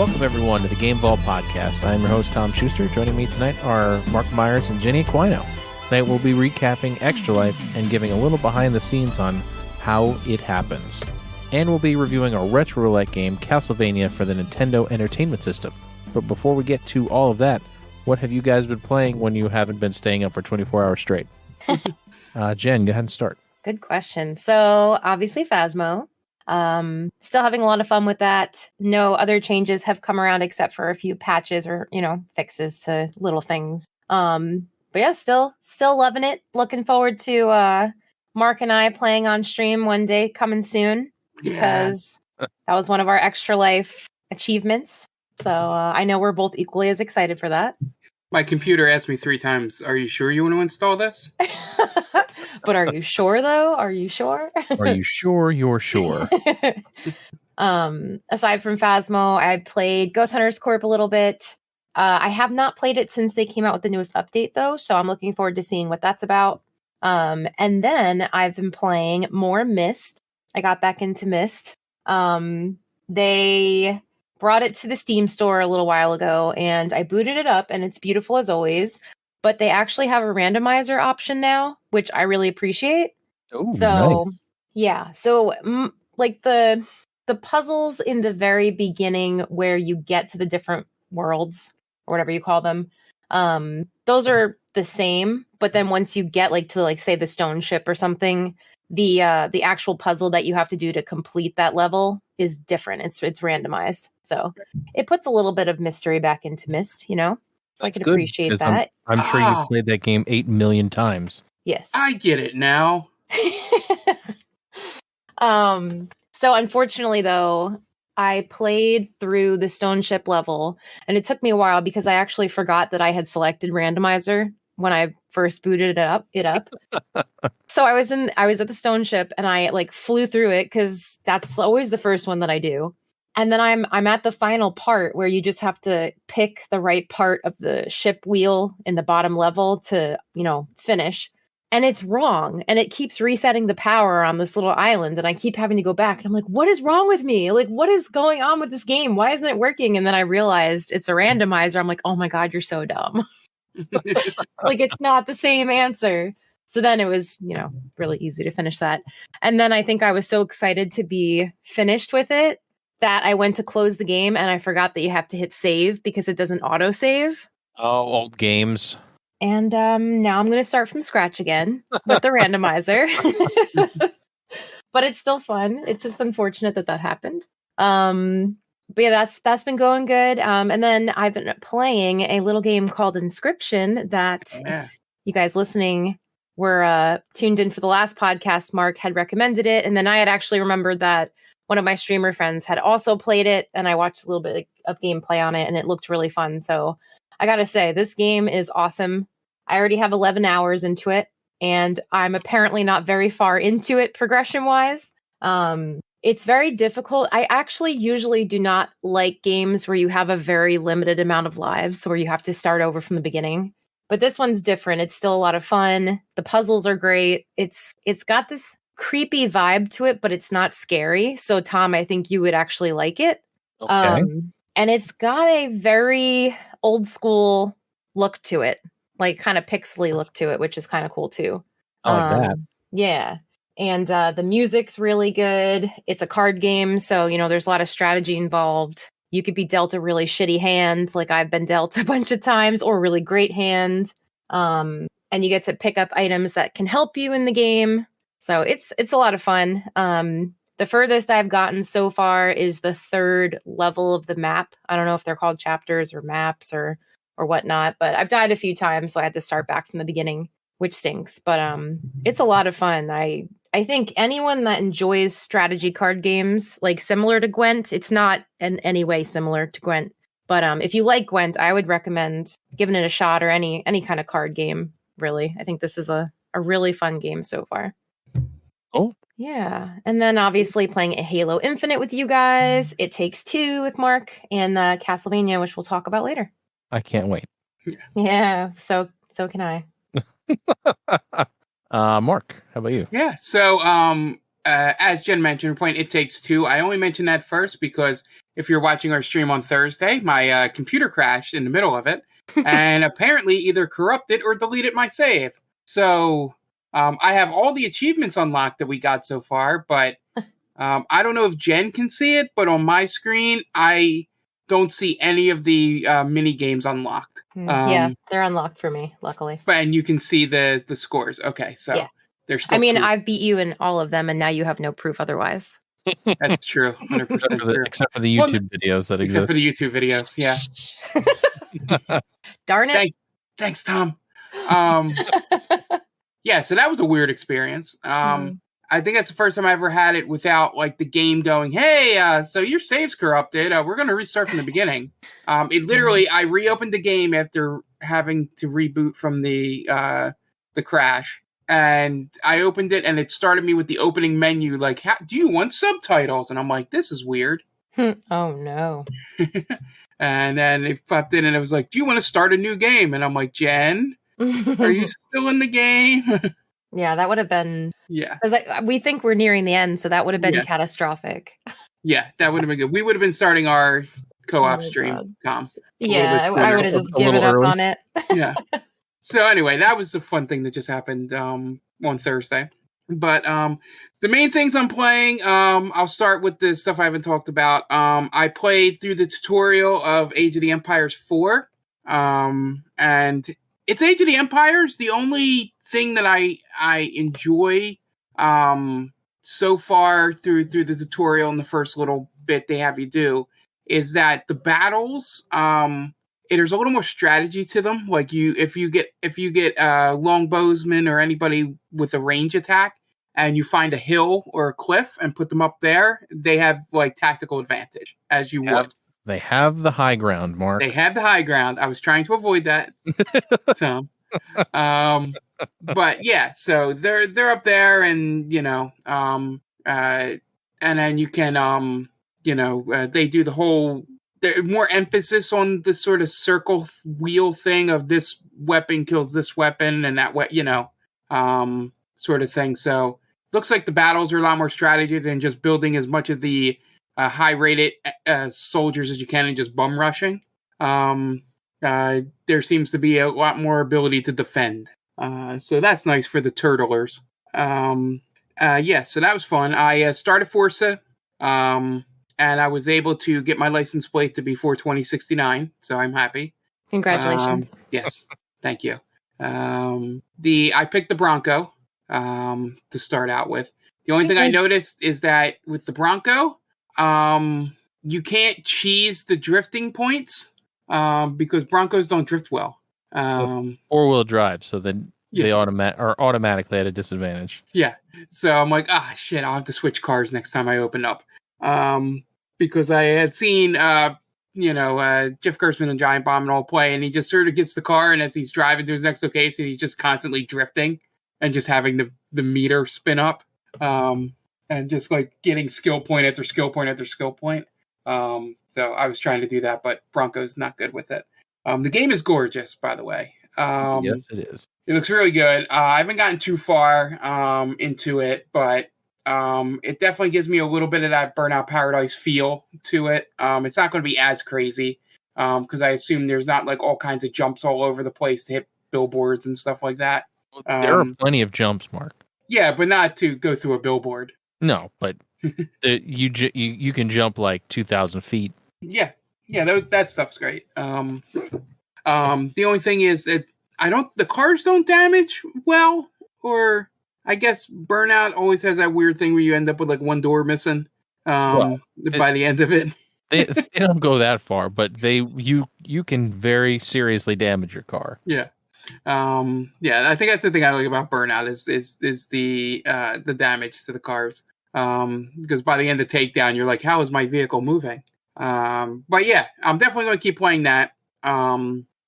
Welcome, everyone, to the Game Vault Podcast. I'm your host, Tom Schuster. Joining me tonight are Mark Myers and Jenny Aquino. Tonight we'll be recapping Extra Life and giving a little behind the scenes on how it happens. And we'll be reviewing our Retro Roulette game, Castlevania, for the Nintendo Entertainment System. But before we get to all of that, what have you guys been playing when you haven't been staying up for 24 hours straight? Jen, go ahead and start. Good question. So, obviously, Phasmo. Still having a lot of fun with that. No other changes have come around except for a few patches or, fixes to little things. But yeah, still loving it. Looking forward to Mark and I playing on stream one day coming soon, because that was one of our Extra Life achievements. So I know we're both equally as excited for that. My computer asked me 3 times, "Are you sure you want to install this?" But are you sure, though? Are you sure? Are you sure you're sure? Aside from Phasmo, I played Ghost Hunters Corp a little bit. I have not played it since they came out with the newest update, though, so I'm looking forward to seeing what that's about. And then I've been playing more Myst. I got back into Myst. They brought it to the Steam store a little while ago, and I booted it up, and it's beautiful as always. But they actually have a randomizer option now, which I really appreciate. Oh, so nice. Yeah, so like the puzzles in the very beginning where you get to the different worlds or whatever you call them, those are the same. But then once you get to say the stone ship or something, the actual puzzle that you have to do to complete that level is different. It's randomized, so it puts a little bit of mystery back into Myst. So I can appreciate that. I'm sure you played that game 8 million times. Yes. I get it now. So unfortunately, though, I played through the stone ship level, and it took me a while because I actually forgot that I had selected randomizer when I first booted it up. So I was at the stone ship, and I flew through it because that's always the first one that I do. And then I'm at the final part where you just have to pick the right part of the ship wheel in the bottom level to, finish. And it's wrong. And it keeps resetting the power on this little island. And I keep having to go back. And I'm like, what is wrong with me? What is going on with this game? Why isn't it working? And then I realized it's a randomizer. I'm like, oh my God, you're so dumb. It's not the same answer. So then it was, really easy to finish that. And then I think I was so excited to be finished with it that I went to close the game and I forgot that you have to hit save because it doesn't auto save. Oh, old games. And now I'm going to start from scratch again with the randomizer. But it's still fun. It's just unfortunate that happened. But yeah, that's been going good. And then I've been playing a little game called Inscription that if you guys listening were tuned in for the last podcast, Mark had recommended it. And then I had actually remembered that one of my streamer friends had also played it, and I watched a little bit of gameplay on it, and it looked really fun. So I gotta say, this game is awesome. I already have 11 hours into it, and I'm apparently not very far into it progression-wise. It's very difficult. I actually usually do not like games where you have a very limited amount of lives, so where you have to start over from the beginning. But this one's different. It's still a lot of fun. The puzzles are great. It's got this creepy vibe to it, but it's not scary. So Tom, I think you would actually like it. Okay. And it's got a very old school look to it, kind of pixely look to it, which is kind of cool too. I like that. Yeah. And the music's really good. It's a card game, so there's a lot of strategy involved. You could be dealt a really shitty hand, like I've been dealt a bunch of times, or a really great hand. And you get to pick up items that can help you in the game. So it's a lot of fun. The furthest I've gotten so far is the 3rd level of the map. I don't know if they're called chapters or maps or whatnot, but I've died a few times, so I had to start back from the beginning, which stinks. But it's a lot of fun. I think anyone that enjoys strategy card games, similar to Gwent, it's not in any way similar to Gwent, but if you like Gwent, I would recommend giving it a shot, or any kind of card game, really. I think this is a really fun game so far. Oh. Yeah. And then obviously playing Halo Infinite with you guys, It Takes Two with Mark, and Castlevania, which we'll talk about later. I can't wait. Yeah. So can I. Mark, how about you? Yeah. So, as Jen mentioned, we're playing It Takes Two. I only mentioned that first because if you're watching our stream on Thursday, my computer crashed in the middle of it, and apparently either corrupted or deleted my save. So I have all the achievements unlocked that we got so far, but I don't know if Jen can see it, but on my screen, I don't see any of the mini games unlocked. Yeah, they're unlocked for me, luckily. And you can see the scores. Okay, so yeah. They're still. I mean, I've beat you in all of them, and now you have no proof otherwise. That's true, 100% true. Except for the YouTube videos that exist. Except for the YouTube videos, yeah. Darn it! Thanks, Tom. Yeah, so that was a weird experience. I think that's the first time I ever had it without like the game going, hey, so your save's corrupted. We're going to restart from the beginning. It literally, I reopened the game after having to reboot from the crash. And I opened it and it started me with the opening menu. Like, do you want subtitles? And I'm like, this is weird. Oh, no. And then it popped in and it was like, do you want to start a new game? And I'm like, Jen, are you still in the game? Yeah, that would have been... Yeah. Because we think we're nearing the end, so that would have been catastrophic. Yeah, that would have been good. We would have been starting our co-op stream, Tom. Yeah, I would have just given up on it. Yeah. So anyway, that was the fun thing that just happened on Thursday. But the main things I'm playing, I'll start with the stuff I haven't talked about. I played through the tutorial of Age of the Empires 4. And it's Age of the Empires. The only thing that I enjoy so far through the tutorial and the first little bit they have you do is that the battles there's a little more strategy to them. Like if you get longbowsmen or anybody with a range attack and you find a hill or a cliff and put them up there, they have like tactical advantage as you would. They have the high ground, Mark. They have the high ground. I was trying to avoid that. So but yeah, so they're up there, and and then you can they do the whole more emphasis on the sort of circle wheel thing of this weapon kills this weapon and that sort of thing. So looks like the battles are a lot more strategy than just building as much of the high rated soldiers as you can and just bum rushing. There seems to be a lot more ability to defend. So that's nice for the turtlers. So that was fun. I started Forza, and I was able to get my license plate to be 42069, so I'm happy. Congratulations. Yes, thank you. I picked the Bronco to start out with. The only thing I noticed is that with the Bronco, you can't cheese the drifting points because Broncos don't drift well. Four-wheel drive, so then they are automatically at a disadvantage. Yeah, so I'm like, shit, I'll have to switch cars next time I open up. Because I had seen, Jeff Gerstmann and Giant Bomb and all play, and he just sort of gets the car, and as he's driving to his next location, he's just constantly drifting and just having the meter spin up, and just like getting skill point after skill point after skill point. So I was trying to do that, but Bronco's not good with it. The game is gorgeous, by the way. Yes, it is. It looks really good. I haven't gotten too far into it, but it definitely gives me a little bit of that Burnout Paradise feel to it. It's not going to be as crazy because I assume there's not like all kinds of jumps all over the place to hit billboards and stuff like that. There are plenty of jumps, Mark. Yeah, but not to go through a billboard. No, but you can jump like 2,000 feet. Yeah, that stuff's great. The only thing is that the cars don't damage well, or I guess Burnout always has that weird thing where you end up with like one door missing by the end of it. they don't go that far, but you can very seriously damage your car. Yeah. I think that's the thing I like about Burnout is the damage to the cars. Because by the end of Takedown, you're like, how is my vehicle moving? But yeah, I'm definitely going to keep playing that.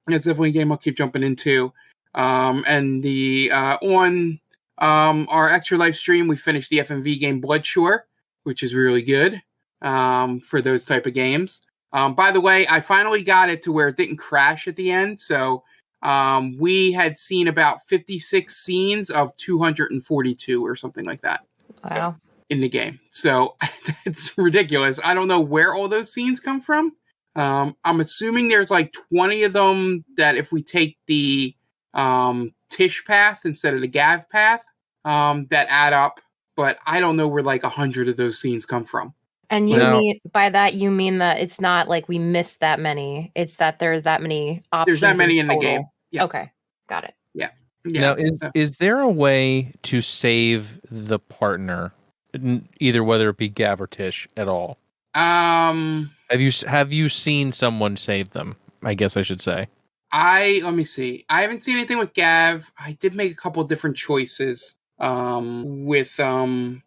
It's definitely a game I'll keep jumping into. And on our Extra Life stream, we finished the FMV game Bloodshore, which is really good for those type of games. By the way, I finally got it to where it didn't crash at the end. So we had seen about 56 scenes of 242 or something like that. Wow. in the game. So it's ridiculous. I don't know where all those scenes come from. I'm assuming there's like 20 of them that if we take the Tish path instead of the Gav path, that add up. But I don't know where like 100 of those scenes come from. And you mean by that you mean that it's not like we missed that many. It's that there's that many options. There's that many in the total. game. Yeah. Okay. Got it. Yeah. Now, is there a way to save the partner, either whether it be Gav or Tish at all? Have you seen someone save them? I guess I should say. Let me see. I haven't seen anything with Gav. I did make a couple of different choices with in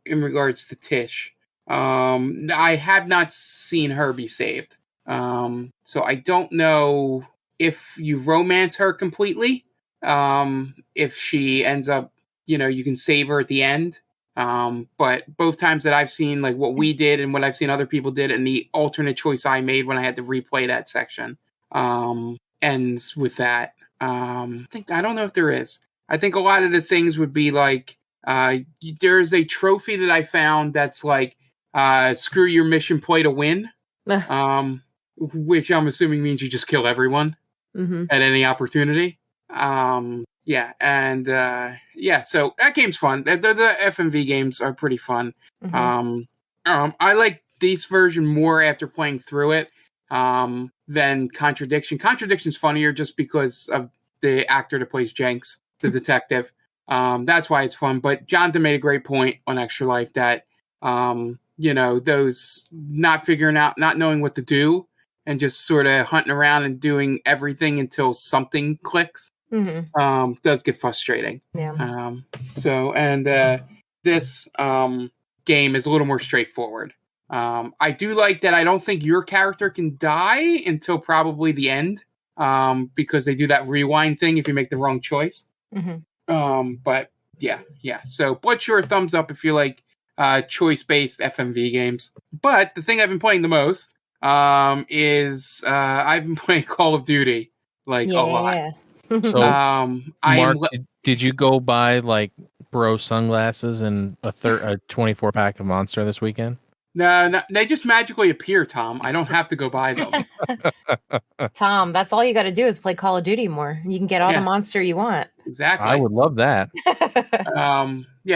regards to Tish. I have not seen her be saved. So I don't know if you romance her completely. If she ends up, you can save her at the end. But both times that I've seen like what we did and what I've seen other people did and the alternate choice I made when I had to replay that section, ends with that. I don't know if there is. I think a lot of the things would be like, there's a trophy that I found that's like, screw your mission, play to win. Which I'm assuming means you just kill everyone at any opportunity. So that game's fun. The FMV games are pretty fun. I like this version more after playing through it than Contradiction. Contradiction's funnier just because of the actor that plays Jenks, the detective. That's why it's fun. But Jonathan made a great point on Extra Life that, those not figuring out, not knowing what to do and just sort of hunting around and doing everything until something clicks. Does get frustrating. Yeah. This game is a little more straightforward. I do like that I don't think your character can die until probably the end, because they do that rewind thing if you make the wrong choice. But yeah. So what's your thumbs up if you like choice-based FMV games? But the thing I've been playing the most is I've been playing Call of Duty a lot. So, Mark, did you go buy like bro sunglasses and a 24-pack of Monster this weekend? No, they just magically appear, Tom. I don't have to go buy them. Tom, that's all you got to do is play Call of Duty more. You can get all the Monster you want. Exactly. I would love that.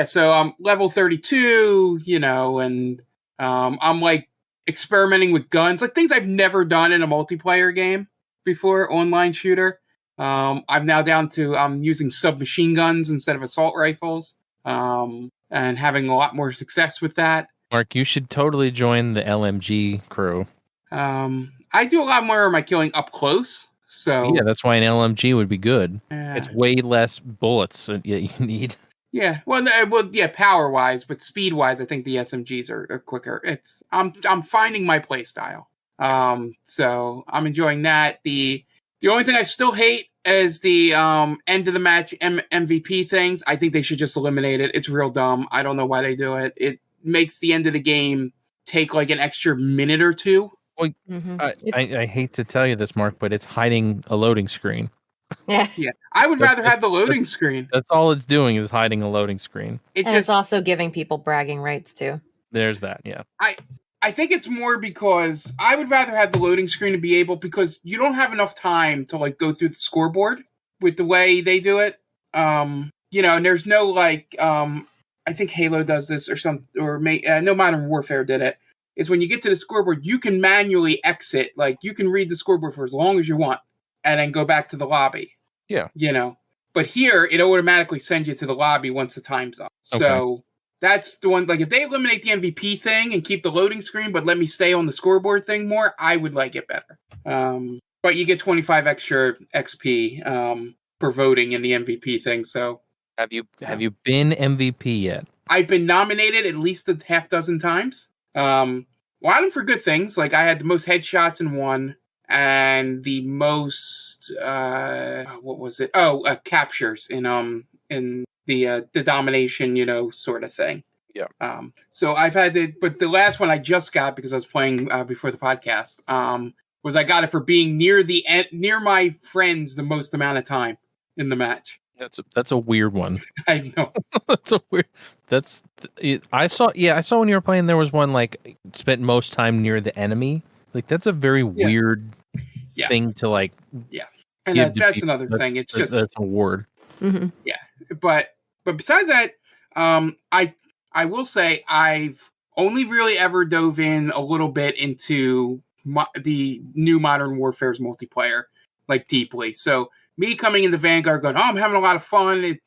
So I'm level 32, and I'm like experimenting with guns, like things I've never done in a multiplayer game before, online shooter. I'm now down to using submachine guns instead of assault rifles, and having a lot more success with that. Mark, you should totally join the LMG crew. I do a lot more of my killing up close. So yeah, that's why an LMG would be good. It's way less bullets you need. Yeah, power wise, but speed wise, I think the SMGs are quicker. I'm finding my play style. So I'm enjoying that. The only thing I still hate is the end of the match MVP things. I think they should just eliminate it. It's real dumb. I don't know why they do it. It makes the end of the game take like an extra minute or two. Well, I hate to tell you this, Mark, but it's hiding a loading screen. Yeah. I would rather have the loading screen. That's all it's doing is hiding a loading screen. It's also giving people bragging rights too. There's that, yeah. I think it's more because I would rather have the loading screen to be able, because you don't have enough time to like go through the scoreboard with the way they do it. And there's no like, I think Halo does this or no Modern Warfare did it. Is when you get to the scoreboard, you can manually exit. Like you can read the scoreboard for as long as you want and then go back to the lobby. Yeah. But here it automatically sends you to the lobby once the time's up. Okay. So that's the one, like if they eliminate the MVP thing and keep the loading screen, but let me stay on the scoreboard thing more, I would like it better. But you get 25 extra XP for voting in the MVP thing. So have you been MVP yet? I've been nominated at least a half dozen times. A lot of them for good things. Like I had the most headshots in one and the most, what was it? Captures in the domination, sort of thing. Yeah. So I've had but the last one I just got because I was playing before the podcast, was I got it for being near my friends the most amount of time in the match. That's a weird one. I know. That's a weird. I saw when you were playing. There was one like spent most time near the enemy. Like that's a very weird thing to like. Yeah, and that's another thing. It's just that's a word. Mm-hmm. Yeah, but besides that, I will say I've only really ever dove in a little bit into the new Modern Warfare's multiplayer, like deeply. So me coming into Vanguard going, I'm having a lot of fun.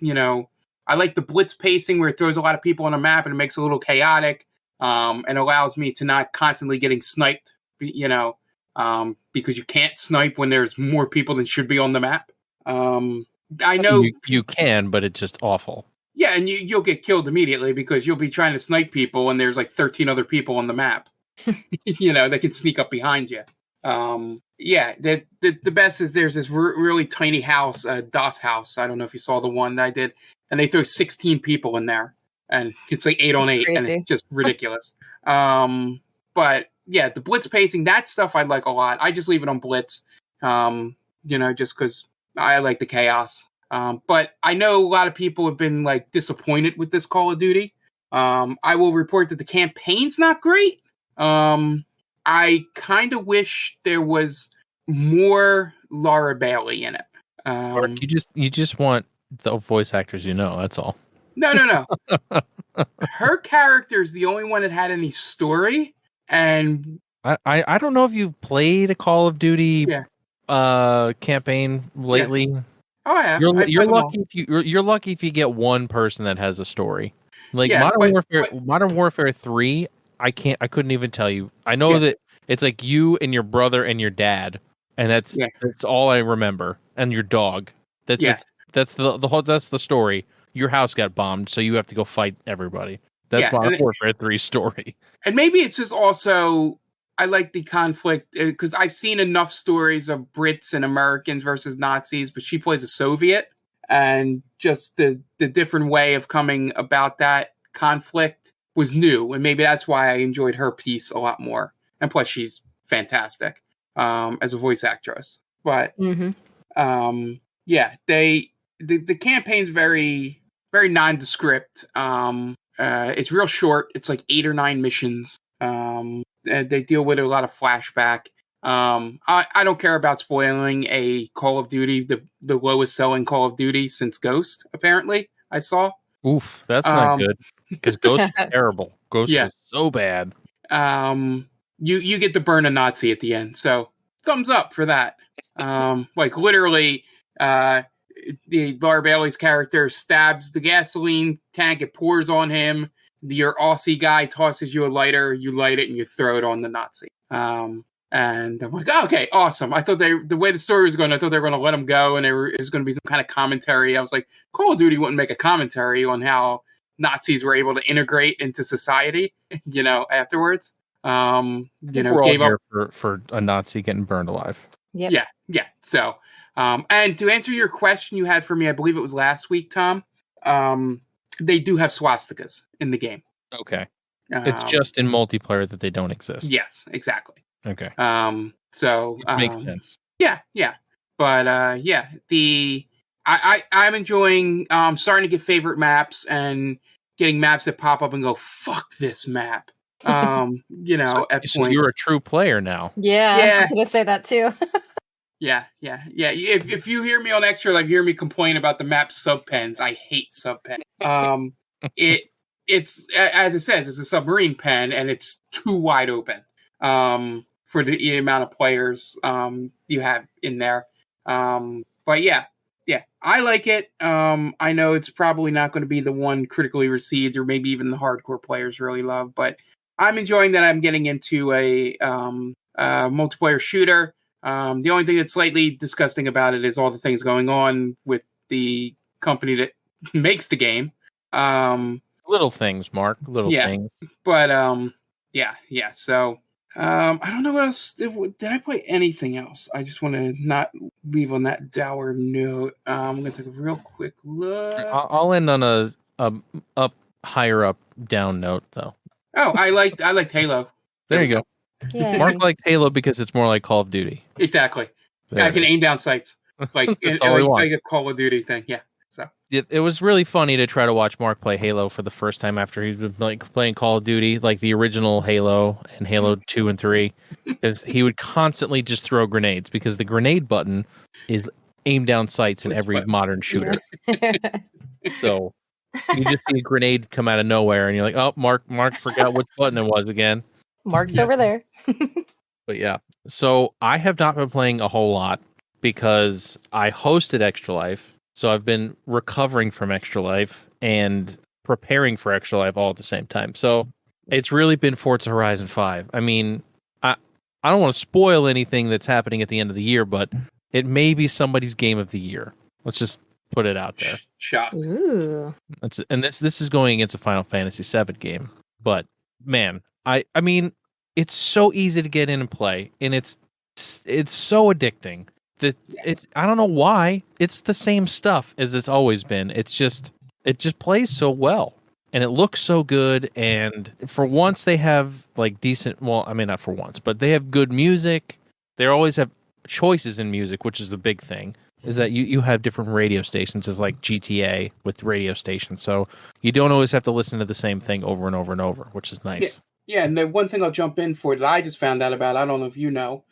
I like the blitz pacing where it throws a lot of people on a map and it makes it a little chaotic, and allows me to not constantly getting sniped, because you can't snipe when there's more people than should be on the map. I know you can, but it's just awful. Yeah, and you'll get killed immediately because you'll be trying to snipe people and there's like 13 other people on the map. That can sneak up behind you. The best is there's this really tiny house, DOS house. I don't know if you saw the one that I did. And they throw 16 people in there. And it's like 8 on 8. Crazy. And it's just ridiculous. But yeah, the blitz pacing, that stuff I like a lot. I just leave it on blitz, just because I like the chaos. But I know a lot of people have been like disappointed with this Call of Duty. I will report that the campaign's not great. I kind of wish there was more Laura Bailey in it. Mark, you just want the voice actors, that's all. No. Her character's the only one that had any story, and I don't know if you've played a Call of Duty campaign lately. Yeah. Oh, I have. You're lucky if you get one person that has a story. Like Modern Warfare 3, I couldn't even tell you. I know that it's like you and your brother and your dad, and that's all I remember. And your dog. That's the story. Your house got bombed, so you have to go fight everybody. That's Modern Warfare 3's story. And maybe it's just also I like the conflict because I've seen enough stories of Brits and Americans versus Nazis, but she plays a Soviet, and just the different way of coming about that conflict was new, and maybe that's why I enjoyed her piece a lot more. And plus, she's fantastic as a voice actress. But the campaign's very, very nondescript. It's real short. It's like 8 or 9 missions. They deal with a lot of flashback. I don't care about spoiling a Call of Duty, the lowest selling Call of Duty since Ghost, apparently, I saw. Oof, that's not good. Because Ghost is terrible. Ghost is so bad. You get to burn a Nazi at the end, so thumbs up for that. Literally, the Laura Bailey's character stabs the gasoline tank, it pours on him. Your Aussie guy tosses you a lighter, you light it, and you throw it on the Nazi. And I'm like, okay, awesome. I thought the way the story was going, I thought they were going to let him go, and it was going to be some kind of commentary. I was like, Call of Duty wouldn't make a commentary on how Nazis were able to integrate into society, afterwards. Gave up for a Nazi getting burned alive. Yep. Yeah. So, and to answer your question you had for me, I believe it was last week, Tom. They do have swastikas in the game. Okay. It's just in multiplayer that they don't exist. Yes, exactly. Okay. So it makes sense. Yeah. But I'm enjoying starting to get favorite maps and getting maps that pop up and go, fuck this map. So you're a true player now. Yeah. I was gonna say that too. Yeah. If you hear me on Extra, hear me complain about the map subpens. I hate subpen. It's as it says, it's a submarine pen, and it's too wide open for the amount of players you have in there. But yeah, I like it. I know it's probably not going to be the one critically received, or maybe even the hardcore players really love, but I'm enjoying that I'm getting into a multiplayer shooter. The only thing that's slightly disgusting about it is all the things going on with the company that makes the game. Little things, Mark. Little things. But yeah. So I don't know what else. Did I play anything else? I just want to not leave on that dour note. I'm gonna take a real quick look. I'll end on a up higher up down note though. Oh, I liked Halo. There you go. Yeah. Mark liked Halo because it's more like Call of Duty. Exactly. I can aim down sights like a Call of Duty thing. Yeah. So it was really funny to try to watch Mark play Halo for the first time after he's been like playing Call of Duty, like the original Halo and Halo 2 and 3, because he would constantly just throw grenades because the grenade button is aim down sights in every modern shooter. So you just see a grenade come out of nowhere and you're like, oh, Mark forgot which button it was again. Mark's over there. But yeah, so I have not been playing a whole lot because I hosted Extra Life. So I've been recovering from Extra Life and preparing for Extra Life all at the same time. So it's really been Forza Horizon 5. I mean, I don't want to spoil anything that's happening at the end of the year, but it may be somebody's game of the year. Let's just put it out there. Shocked. Ooh. And this is going against a Final Fantasy VII game. But man, I mean, it's so easy to get in and play, and it's so addicting. I don't know why. It's the same stuff as it's always been. It just plays so well, and it looks so good. And for once, they have like decent. Well, I mean, not for once, but they have good music. They always have choices in music, which is the big thing. Is that you have different radio stations, as like GTA with radio stations, so you don't always have to listen to the same thing over and over and over, which is nice. Yeah, and the one thing I'll jump in for that I just found out about, I don't know if you know.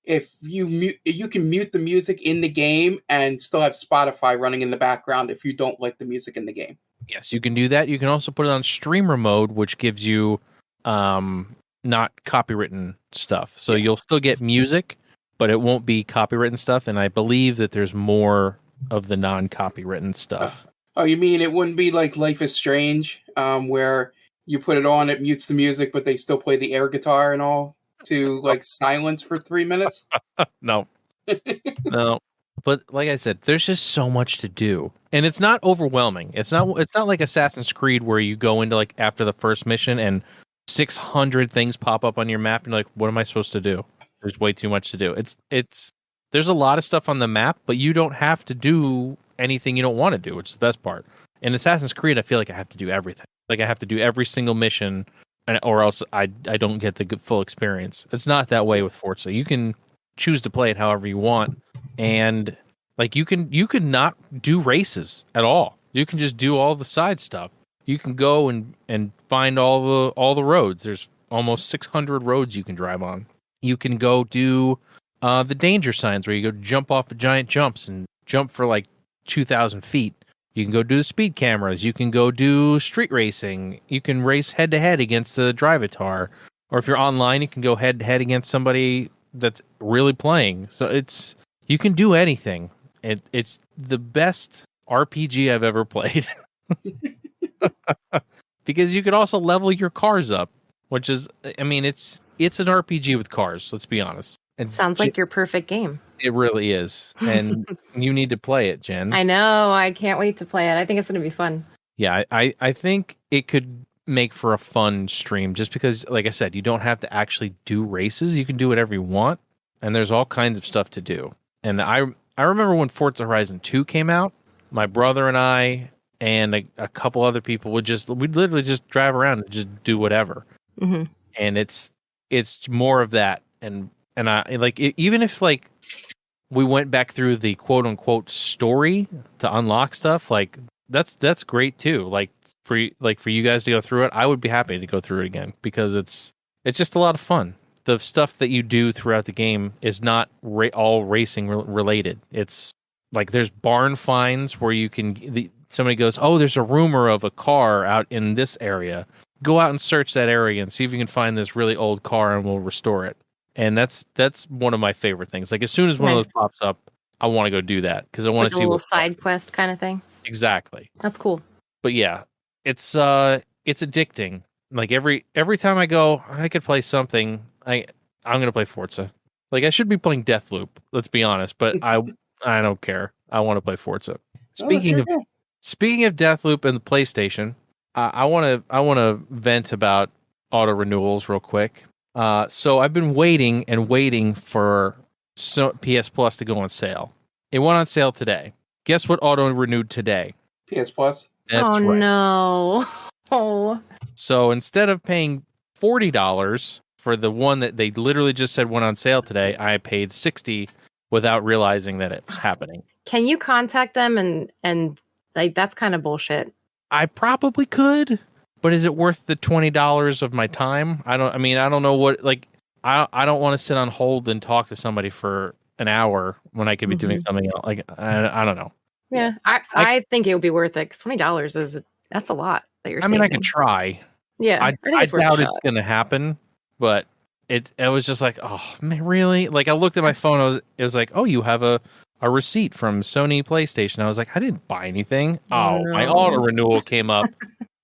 If you can mute the music in the game and still have Spotify running in the background if you don't like the music in the game. Yes, you can do that. You can also put it on streamer mode, which gives you not copywritten stuff. So you'll still get music, but it won't be copywritten stuff. And I believe that there's more of the non-copywritten stuff. Oh, you mean it wouldn't be like Life is Strange, where you put it on, it mutes the music, but they still play the air guitar and all? To like silence for 3 minutes? No. But like I said, there's just so much to do, and it's not overwhelming. It's not like Assassin's Creed where you go into like after the first mission and 600 things pop up on your map and you're like, what am I supposed to do? There's way too much to do. There's a lot of stuff on the map, but you don't have to do anything you don't want to do, which is the best part. In Assassin's Creed, I feel like I have to do everything. Like I have to do every single mission, or else I don't get the full experience. It's not that way with Forza. You can choose to play it however you want, and like you can not do races at all. You can just do all the side stuff. You can go and find all the roads. There's almost 600 roads you can drive on. You can go do the danger signs where you go jump off of giant jumps and jump for like 2,000 feet. You can go do the speed cameras. You can go do street racing. You can race head-to-head against the Drivatar. Or if you're online, you can go head-to-head against somebody that's really playing. So you can do anything. It's the best RPG I've ever played. Because you could also level your cars up, which is, I mean, it's an RPG with cars, let's be honest. It sounds like your perfect game. It really is. And you need to play it, Jen. I know. I can't wait to play it. I think it's going to be fun. Yeah, I think it could make for a fun stream just because, like I said, you don't have to actually do races. You can do whatever you want, and there's all kinds of stuff to do. And I remember when Forza Horizon 2 came out, my brother and I and a couple other people we'd literally just drive around and just do whatever. Mm-hmm. And it's more of that. And I like it, even if like we went back through the quote unquote story to unlock stuff, like that's great too. Like for you guys to go through it, I would be happy to go through it again because it's just a lot of fun. The stuff that you do throughout the game is not all racing related. It's like there's barn finds where you can somebody goes, oh, there's a rumor of a car out in this area. Go out and search that area and see if you can find this really old car and we'll restore it. And that's one of my favorite things. Like as soon as one of those pops up, I want to go do that because I want to see a little side quest kind of thing. Exactly. That's cool. But yeah, it's addicting. Like every time I go, I could play something. I'm gonna play Forza. Like I should be playing Deathloop. Let's be honest, but I don't care. I want to play Forza. Speaking of Deathloop and the PlayStation, I want to vent about auto renewals real quick. So I've been waiting for PS Plus to go on sale. It went on sale today. Guess what auto renewed today? PS Plus. That's right. No. Oh. So instead of paying $40 for the one that they literally just said went on sale today, I paid $60 without realizing that it was happening. Can you contact them and Like, that's kind of bullshit. I probably could, but is it worth the $20 of my time? I don't know what, like, I don't want to sit on hold and talk to somebody for an hour when I could be doing something else. Like, I don't know. Yeah, I think it would be worth it, because $20 that's a lot that you're saving. I could try. Yeah, I think it's worth doubt a it's shot. going to happen, but it was just like, oh man, really? Like, I looked at my phone, it was like, oh, you have a receipt from Sony PlayStation. I was like, I didn't buy anything. Oh, my No. auto renewal came up.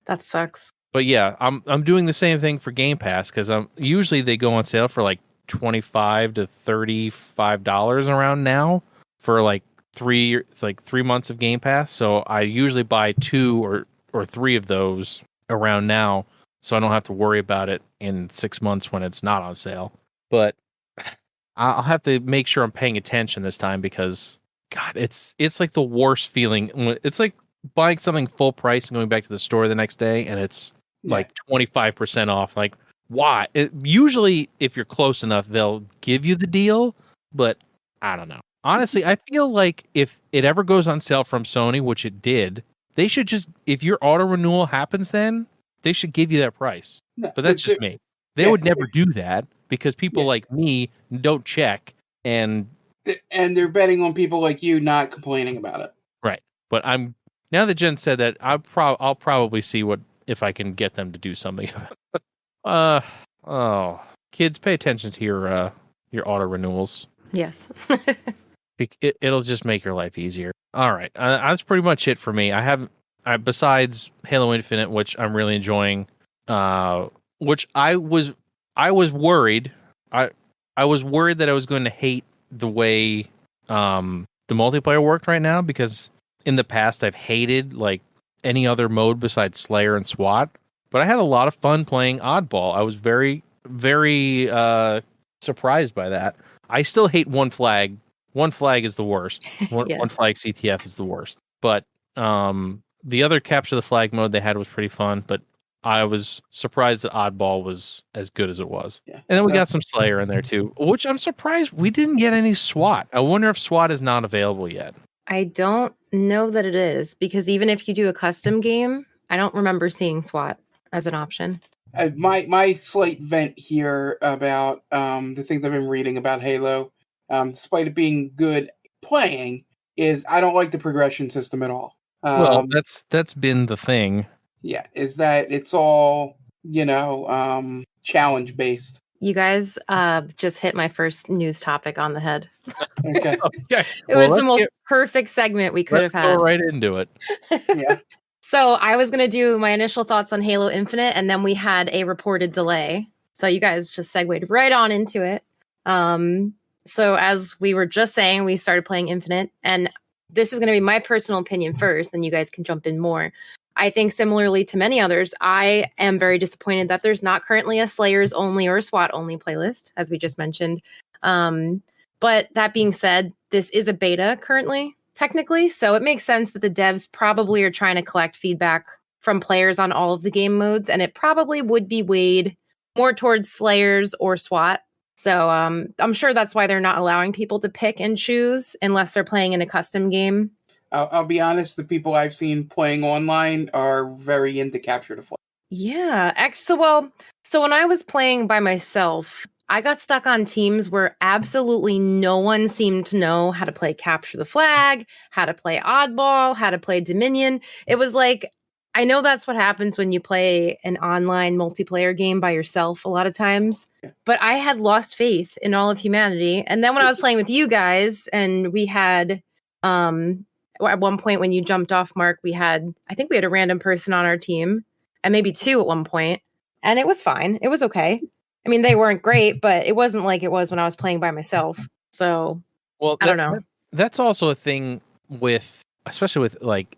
That sucks. But yeah, I'm doing the same thing for Game Pass, because usually they go on sale for like $25 to $35 around now for like 3 months of Game Pass. So I usually buy 2 or 3 of those around now, so I don't have to worry about it in 6 months when it's not on sale. But I'll have to make sure I'm paying attention this time, because God, it's like the worst feeling. It's like buying something full price and going back to the store the next day, and it's like 25% off. Like, why? Usually, if you're close enough, they'll give you the deal, but I don't know. Honestly, I feel like if it ever goes on sale from Sony, which it did, they should just, if your auto renewal happens, then they should give you that price. But that's just me. They would never do that, because people like me don't check, and they're betting on people like you not complaining about it. Right. But now that Jen said that, I'll probably see if I can get them to do something. Kids, pay attention to your auto renewals. Yes. It'll just make your life easier. All right, that's pretty much it for me. Besides Halo Infinite, which I'm really enjoying, which I was worried. I was worried that I was going to hate the way the multiplayer worked right now, because in the past I've hated like any other mode besides Slayer and SWAT. But I had a lot of fun playing Oddball. I was very, very surprised by that. I still hate One Flag. One Flag is the worst. One Flag CTF is the worst. But the other Capture the Flag mode they had was pretty fun. But I was surprised that Oddball was as good as it was. Yeah. And then we got some Slayer in there too, which I'm surprised we didn't get any SWAT. I wonder if SWAT is not available yet. I don't know that it is, because even if you do a custom game, I don't remember seeing SWAT as an option. My slight vent here about the things I've been reading about Halo, despite it being good playing, is I don't like the progression system at all. Well, that's been the thing. Yeah, is that it's all, challenge based. You guys just hit my first news topic on the head. Okay. It was the most perfect segment we could have had. Go right into it. Yeah. So I was going to do my initial thoughts on Halo Infinite, and then we had a reported delay. So you guys just segued right on into it. So as we were just saying, we started playing Infinite, and this is going to be my personal opinion first, then you guys can jump in more. I think similarly to many others, I am very disappointed that there's not currently a Slayers only or a SWAT only playlist, as we just mentioned. But that being said, this is a beta currently, technically. So it makes sense that the devs probably are trying to collect feedback from players on all of the game modes. And it probably would be weighed more towards Slayers or SWAT. So I'm sure that's why they're not allowing people to pick and choose unless they're playing in a custom game. I'll be honest, the people I've seen playing online are very into Capture the Flag. Yeah. So when I was playing by myself, I got stuck on teams where absolutely no one seemed to know how to play Capture the Flag, how to play Oddball, how to play Dominion. It was like, I know that's what happens when you play an online multiplayer game by yourself a lot of times, but I had lost faith in all of humanity. And then when I was playing with you guys, and we had, at one point when you jumped off, Mark, I think we had a random person on our team, and maybe 2 at one point, and it was fine. It was okay. I mean, they weren't great, but it wasn't like it was when I was playing by myself. So, well, I don't know. That's also a thing especially with like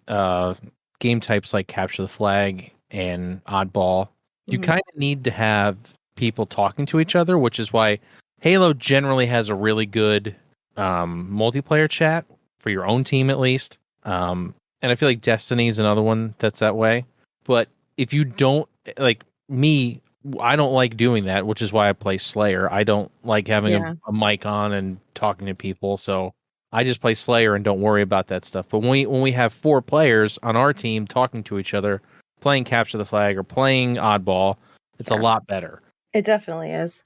game types like Capture the Flag and Oddball. You kind of need to have people talking to each other, which is why Halo generally has a really good multiplayer chat for your own team, at least. And I feel like Destiny is another one that's that way. But if you don't, like me, I don't like doing that, which is why I play Slayer. I don't like having a mic on and talking to people. So I just play Slayer and don't worry about that stuff. But when we have 4 players on our team talking to each other, playing Capture the Flag or playing Oddball, it's a lot better. It definitely is.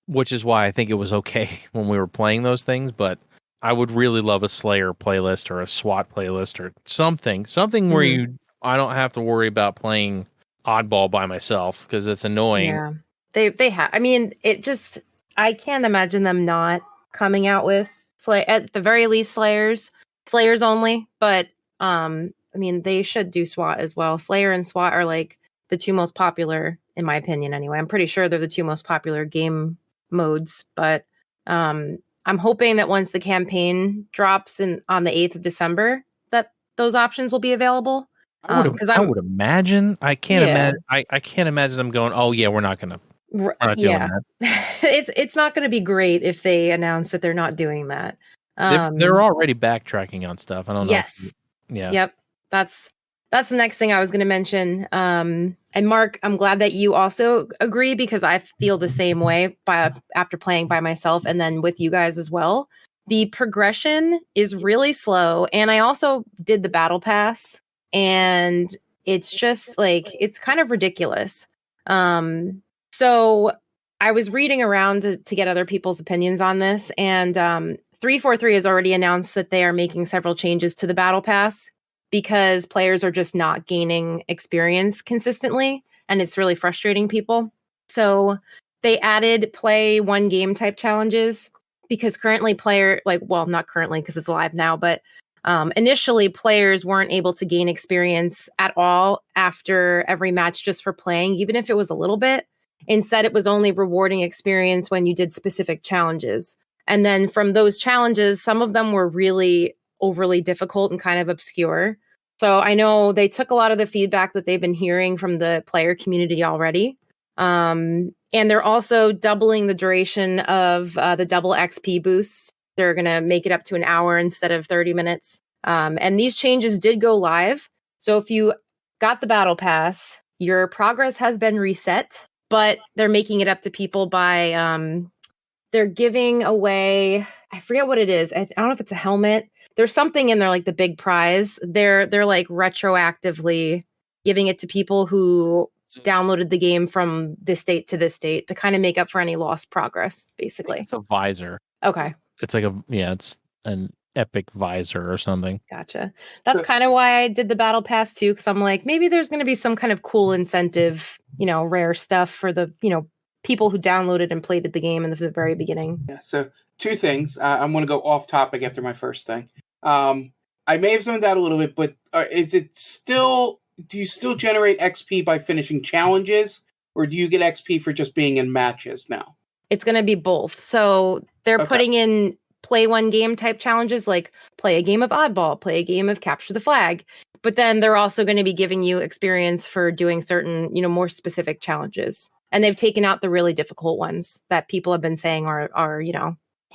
Which is why I think it was okay when we were playing those things. But I would really love a Slayer playlist or a SWAT playlist or something where I don't have to worry about playing Oddball by myself because it's annoying. Yeah, they have. I mean, I can't imagine them not coming out with at the very least Slayers only. But I mean, they should do SWAT as well. Slayer and SWAT are like the 2 most popular, in my opinion. Anyway, I'm pretty sure they're the 2 most popular game modes. But I'm hoping that once the campaign drops on the 8th of December, that those options will be available. I would imagine. I can't imagine. I can't imagine them going, "Oh yeah, we're not doing that." It's not going to be great if they announce that they're not doing that. They're already backtracking on stuff. I don't know. Yes. Yep. That's the next thing I was going to mention. And Mark, I'm glad that you also agree because I feel the same way after playing by myself and then with you guys as well. The progression is really slow, and I also did the battle pass. And it's just like, it's kind of ridiculous. So I was reading around to get other people's opinions on this. And 343 has already announced that they are making several changes to the battle pass because players are just not gaining experience consistently. And it's really frustrating people. So they added play 1 game type challenges because currently not currently because it's live now, but initially, players weren't able to gain experience at all after every match just for playing, even if it was a little bit. Instead, it was only rewarding experience when you did specific challenges. And then from those challenges, some of them were really overly difficult and kind of obscure. So I know they took a lot of the feedback that they've been hearing from the player community already. And they're also doubling the duration of the double XP boosts. They're going to make it up to an hour instead of 30 minutes. And these changes did go live. So if you got the battle pass, your progress has been reset, but they're making it up to people by they're giving away, I forget what it is. I don't know if it's a helmet. There's something in there like the big prize. They're like retroactively giving it to people who downloaded the game from this date to this date to kind of make up for any lost progress, basically. It's a visor. Okay. It's like it's an epic visor or something. Gotcha. That's kind of why I did the battle pass too, because I'm like, maybe there's going to be some kind of cool incentive, rare stuff for the, people who downloaded and played the game in the very beginning. Yeah. So 2 things. I'm going to go off topic after my first thing. I may have zoned out a little bit, but do you still generate XP by finishing challenges, or do you get XP for just being in matches now? It's going to be both. So they're putting in play 1 game type challenges, like play a game of Oddball, play a game of Capture the Flag. But then they're also going to be giving you experience for doing certain, more specific challenges. And they've taken out the really difficult ones that people have been saying are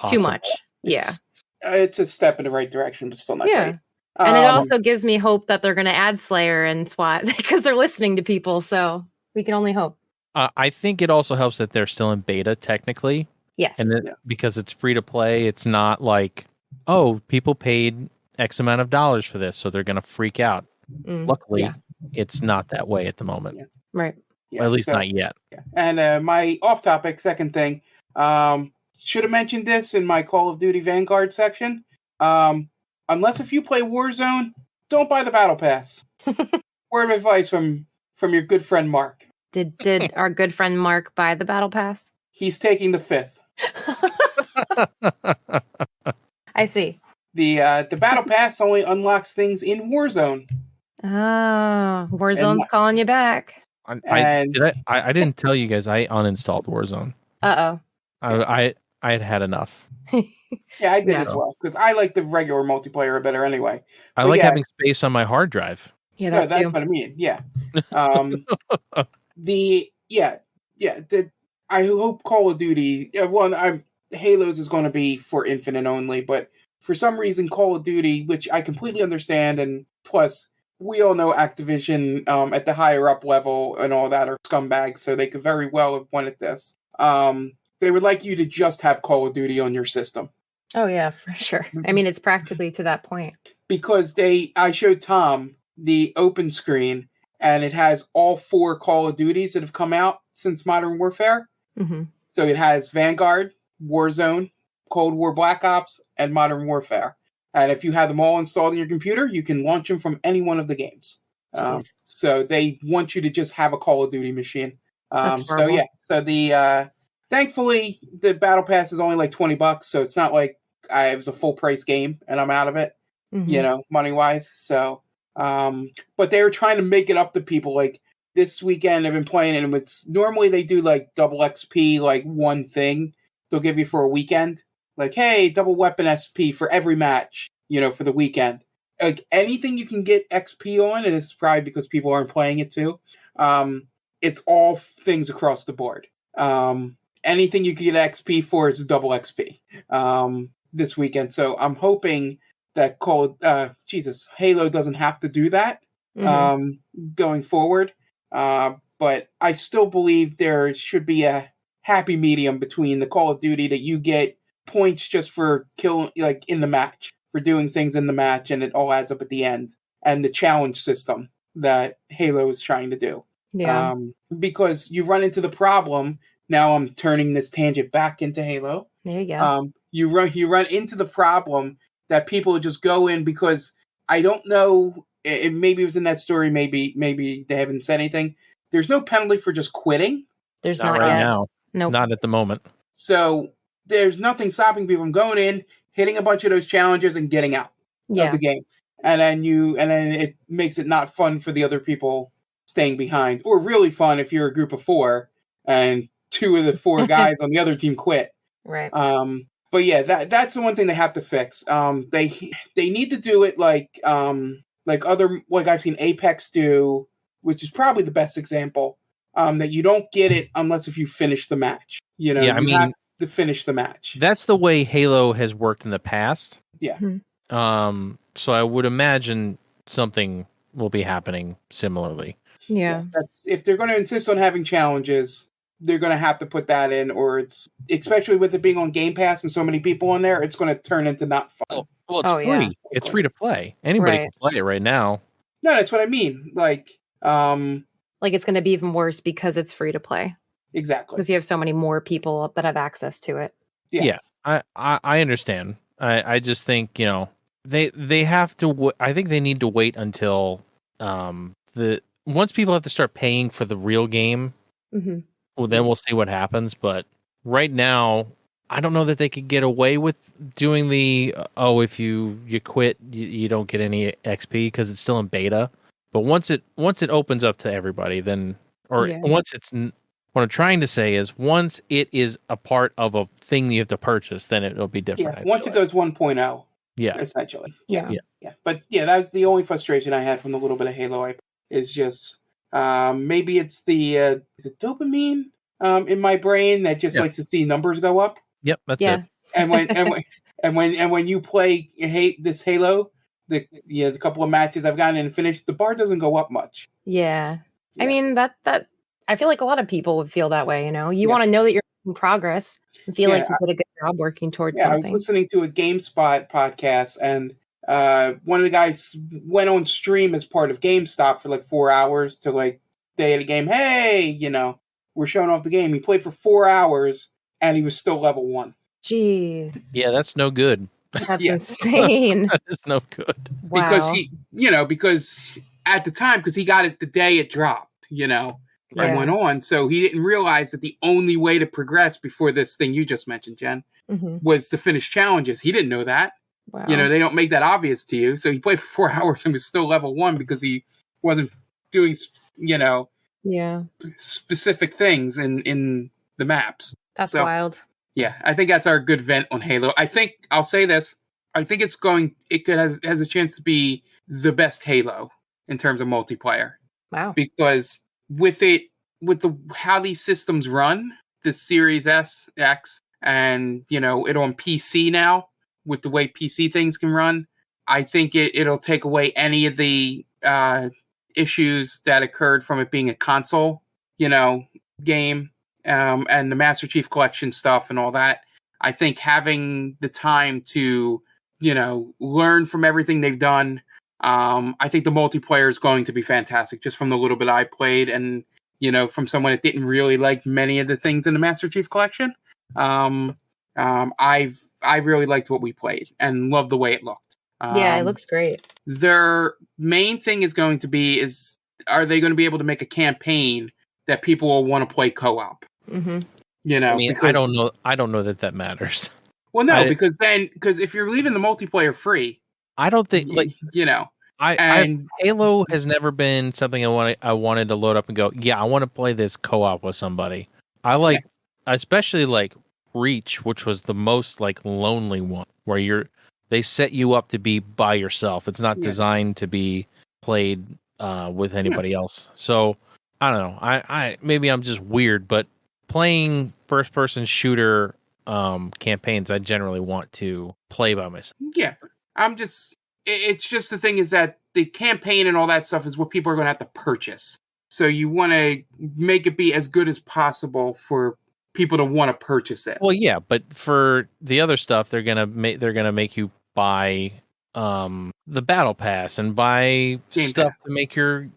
too much. It's a step in the right direction, but still not great. And it also gives me hope that they're going to add Slayer and SWAT because they're listening to people. So we can only hope. I think it also helps that they're still in beta technically. Yes. And because it's free to play, it's not like, oh, people paid X amount of dollars for this, so they're going to freak out. Luckily, it's not that way at the moment. Yeah. Right. Yeah, or at least not yet. Yeah. And my off-topic second thing, should have mentioned this in my Call of Duty Vanguard section. Unless if you play Warzone, don't buy the Battle Pass. Word of advice from your good friend Mark. Did our good friend Mark buy the Battle Pass? He's taking the 5th. I see. The Battle Pass only unlocks things in Warzone. Oh, Warzone's calling you back. I didn't tell you guys I uninstalled Warzone. Uh-oh. I had enough. Yeah, I did as well, because I like the regular multiplayer better anyway. I like having space on my hard drive. Yeah, that's what I mean. Yeah. I hope Call of Duty. Halo's is going to be for Infinite only, but for some reason, Call of Duty, which I completely understand, and plus, we all know Activision at the higher up level and all that are scumbags, so they could very well have wanted this. They would like you to just have Call of Duty on your system. Oh yeah, for sure. I mean, it's practically to that point. Because I showed Tom the open screen, and it has all 4 Call of Duties that have come out since Modern Warfare. Mm-hmm. So it has Vanguard, Warzone, Cold War Black Ops, and Modern Warfare. And if you have them all installed on your computer, you can launch them from any one of the games. So they want you to just have a Call of Duty machine. So yeah, so the thankfully the Battle Pass is only like $20, so it's not like it was a full price game and I'm out of it, money wise. So, but they were trying to make it up to people. Like this weekend, I've been playing, and it's normally they do like double XP, like one thing they'll give you for a weekend. Like, hey, double weapon SP for every match, for the weekend. Like anything you can get XP on, and it's probably because people aren't playing it too. It's all things across the board. Anything you can get XP for is double XP this weekend. So I'm hoping that Halo doesn't have to do that going forward. But I still believe there should be a happy medium between the Call of Duty that you get points just for killing, like in the match, for doing things in the match, and it all adds up at the end, and the challenge system that Halo is trying to do. Yeah. Because you run into the problem. Now I'm turning this tangent back into Halo. There you go. You run into the problem that people just go in because I don't know. Maybe it was in that story. Maybe they haven't said anything. There's no penalty for just quitting. There's Not not right yet. now. Nope. Not at the moment. So there's nothing stopping people from going in, hitting a bunch of those challenges, and getting out of the game. And then it makes it not fun for the other people staying behind, or really fun if you're a group of 4 and 2 of the 4 guys on the other team quit. Right. But yeah, that's the one thing they have to fix. They need to do it like I've seen Apex do, which is probably the best example. That you don't get it unless if you finish the match. You have to finish the match. That's the way Halo has worked in the past. Yeah. Mm-hmm. So I would imagine something will be happening similarly. Yeah. That's if they're going to insist on having challenges, they're going to have to put that in, or it's, especially with it being on Game Pass and so many people on there, it's going to turn into not fun. Well, it's free. Yeah. It's free to play. Anybody can play it right now. No, that's what I mean. Like it's going to be even worse because it's free to play. Exactly. Because you have so many more people that have access to it. Yeah. I understand. I just think, they have to, I think they need to wait until once people have to start paying for the real game, well, then we'll see what happens. But right now, I don't know that they could get away with doing if you quit, you don't get any XP because it's still in beta. But once it opens up to everybody, then, once it's, what I'm trying to say is once it is a part of a thing that you have to purchase, then it'll be different. Yeah, once it goes 1.0. Yeah. Essentially. Yeah. But yeah, that was the only frustration I had from the little bit of Halo is just maybe it's the is it dopamine in my brain that just likes to see numbers go up. Yep, that's it. And when you play this Halo, the couple of matches I've gotten and finished, the bar doesn't go up much. Yeah. I mean that I feel like a lot of people would feel that way, You want to know that you're in progress and feel like you did a good job working towards something. I was listening to a GameSpot podcast, and one of the guys went on stream as part of GameStop for like 4 hours to like day at a game. Hey, we're showing off the game. He played for 4 hours and he was still level 1. Gee. Yeah, that's no good. That's insane. That is no good. Wow. Because at the time, because he got it the day it dropped, and went on. So he didn't realize that the only way to progress before this thing you just mentioned, Jen, was to finish challenges. He didn't know that. Wow. They don't make that obvious to you. So he played for 4 hours and was still level 1 because he wasn't doing, specific things in the maps. That's wild. Yeah, I think that's our good vent on Halo. I think I'll say this. I think it has a chance to be the best Halo in terms of multiplayer. Wow. Because with how these systems run, the Series S, X, and it on PC now, with the way PC things can run, I think it'll take away any of the issues that occurred from it being a console, game, and the Master Chief Collection stuff and all that. I think having the time to, learn from everything they've done, I think the multiplayer is going to be fantastic just from the little bit I played and, from someone that didn't really like many of the things in the Master Chief Collection. I really liked what we played and loved the way it looked. Yeah, it looks great. Their main thing is going to be are they going to be able to make a campaign that people will want to play co-op? Mm-hmm. I don't know. I don't know that matters. Well, no, because if you're leaving the multiplayer free, I don't think Halo has never been something I wanted to load up and go, yeah, I want to play this co-op with somebody. I especially Reach, which was the most lonely one, where they set you up to be by yourself. It's not designed to be played with anybody else. So I don't know. I maybe I'm just weird, but playing first person shooter campaigns, I generally want to play by myself. Yeah, it's just the thing is that the campaign and all that stuff is what people are going to have to purchase. So you want to make it be as good as possible for people to want to purchase it. Well, yeah, but for the other stuff, they're gonna make you buy the battle pass and buy stuff to make your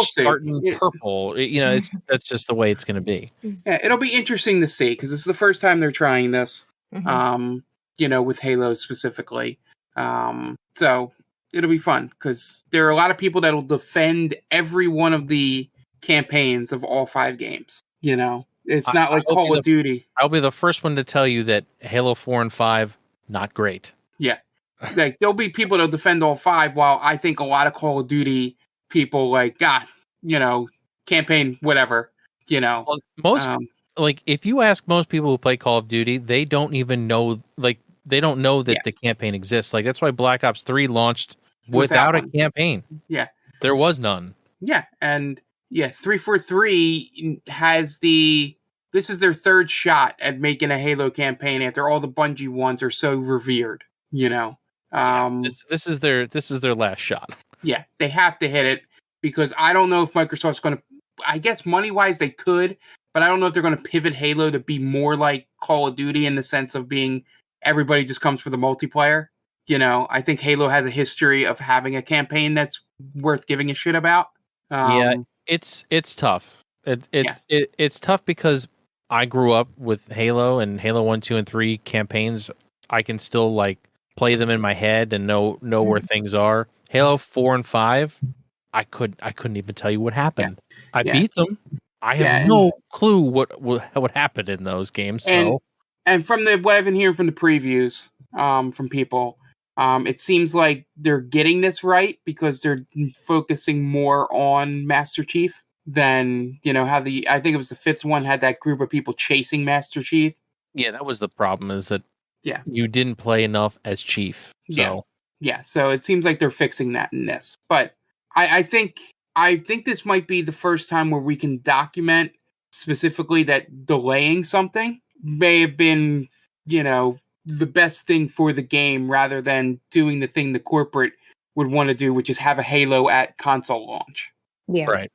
starting purple. That's just the way it's going to be. Yeah, it'll be interesting to see because it's the first time they're trying this. With Halo specifically. So it'll be fun because there are a lot of people that will defend every one of the campaigns of all 5 games. It's not like Call of Duty. I'll be the first one to tell you that Halo 4 and 5 not great. Yeah, there'll be people that'll defend all 5, while I think a lot of Call of Duty people campaign whatever. Well, most if you ask most people who play Call of Duty, they don't even know they don't know that the campaign exists. That's why Black Ops 3 launched without a campaign. Yeah. There was none. Yeah. And 343 has this is their third shot at making a Halo campaign after all the Bungie ones are so revered, This is their last shot. Yeah. They have to hit it because I don't know if Microsoft's going to, I guess money wise they could, but I don't know if they're going to pivot Halo to be more like Call of Duty in the sense of being everybody just comes for the multiplayer. I think Halo has a history of having a campaign that's worth giving a shit about. It's tough. It's tough because I grew up with Halo and Halo 1, 2, and 3 campaigns. I can still play them in my head and know where things are. Halo 4 and 5, I couldn't even tell you what happened. I beat them. I have no clue what happened in those games. So. And from what I've been hearing from the previews, from people, it seems like they're getting this right because they're focusing more on Master Chief than how I think it was the 5th one had that group of people chasing Master Chief. Yeah, that was the problem. Is that you didn't play enough as Chief. So. Yeah. So it seems like they're fixing that in this, but I think this might be the first time where we can document specifically that delaying something may have been, the best thing for the game rather than doing the thing the corporate would want to do, which is have a Halo at console launch. Yeah. Right.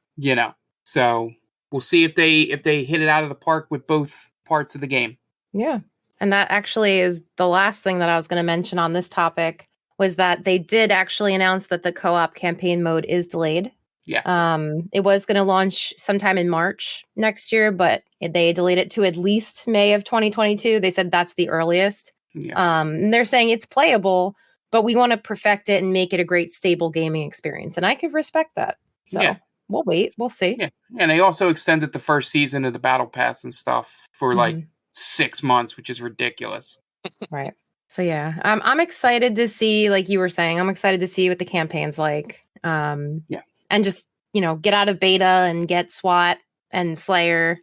So we'll see if they hit it out of the park with both parts of the game. Yeah. And that actually is the last thing that I was going to mention on this topic was that they did actually announce that the co-op campaign mode is delayed. Yeah. It was going to launch sometime in March next year, but they delayed it to at least May of 2022. They said that's the earliest. Yeah. And they're saying it's playable, but we want to perfect it and make it a great, stable gaming experience. And I could respect that. So we'll wait. We'll see. Yeah. And they also extended the first season of the Battle Pass and stuff for 6 months, which is ridiculous. Right. So yeah, I'm excited to see, like you were saying, I'm excited to see what the campaign's like. And just, get out of beta and get SWAT and Slayer,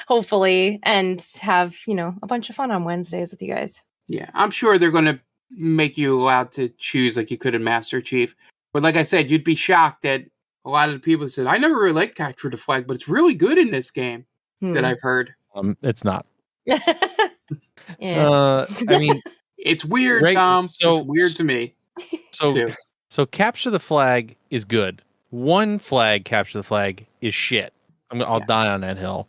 hopefully, and have, a bunch of fun on Wednesdays with you guys. Yeah, I'm sure they're going to make you allowed to choose like you could in Master Chief. But like I said, you'd be shocked that a lot of the people said, I never really liked Capture the Flag, but it's really good in this game that I've heard. It's not. Yeah. I mean... It's weird, Tom. It's weird to me. So Capture the Flag is good. One flag, Capture the Flag, is shit. I'll die on that hill.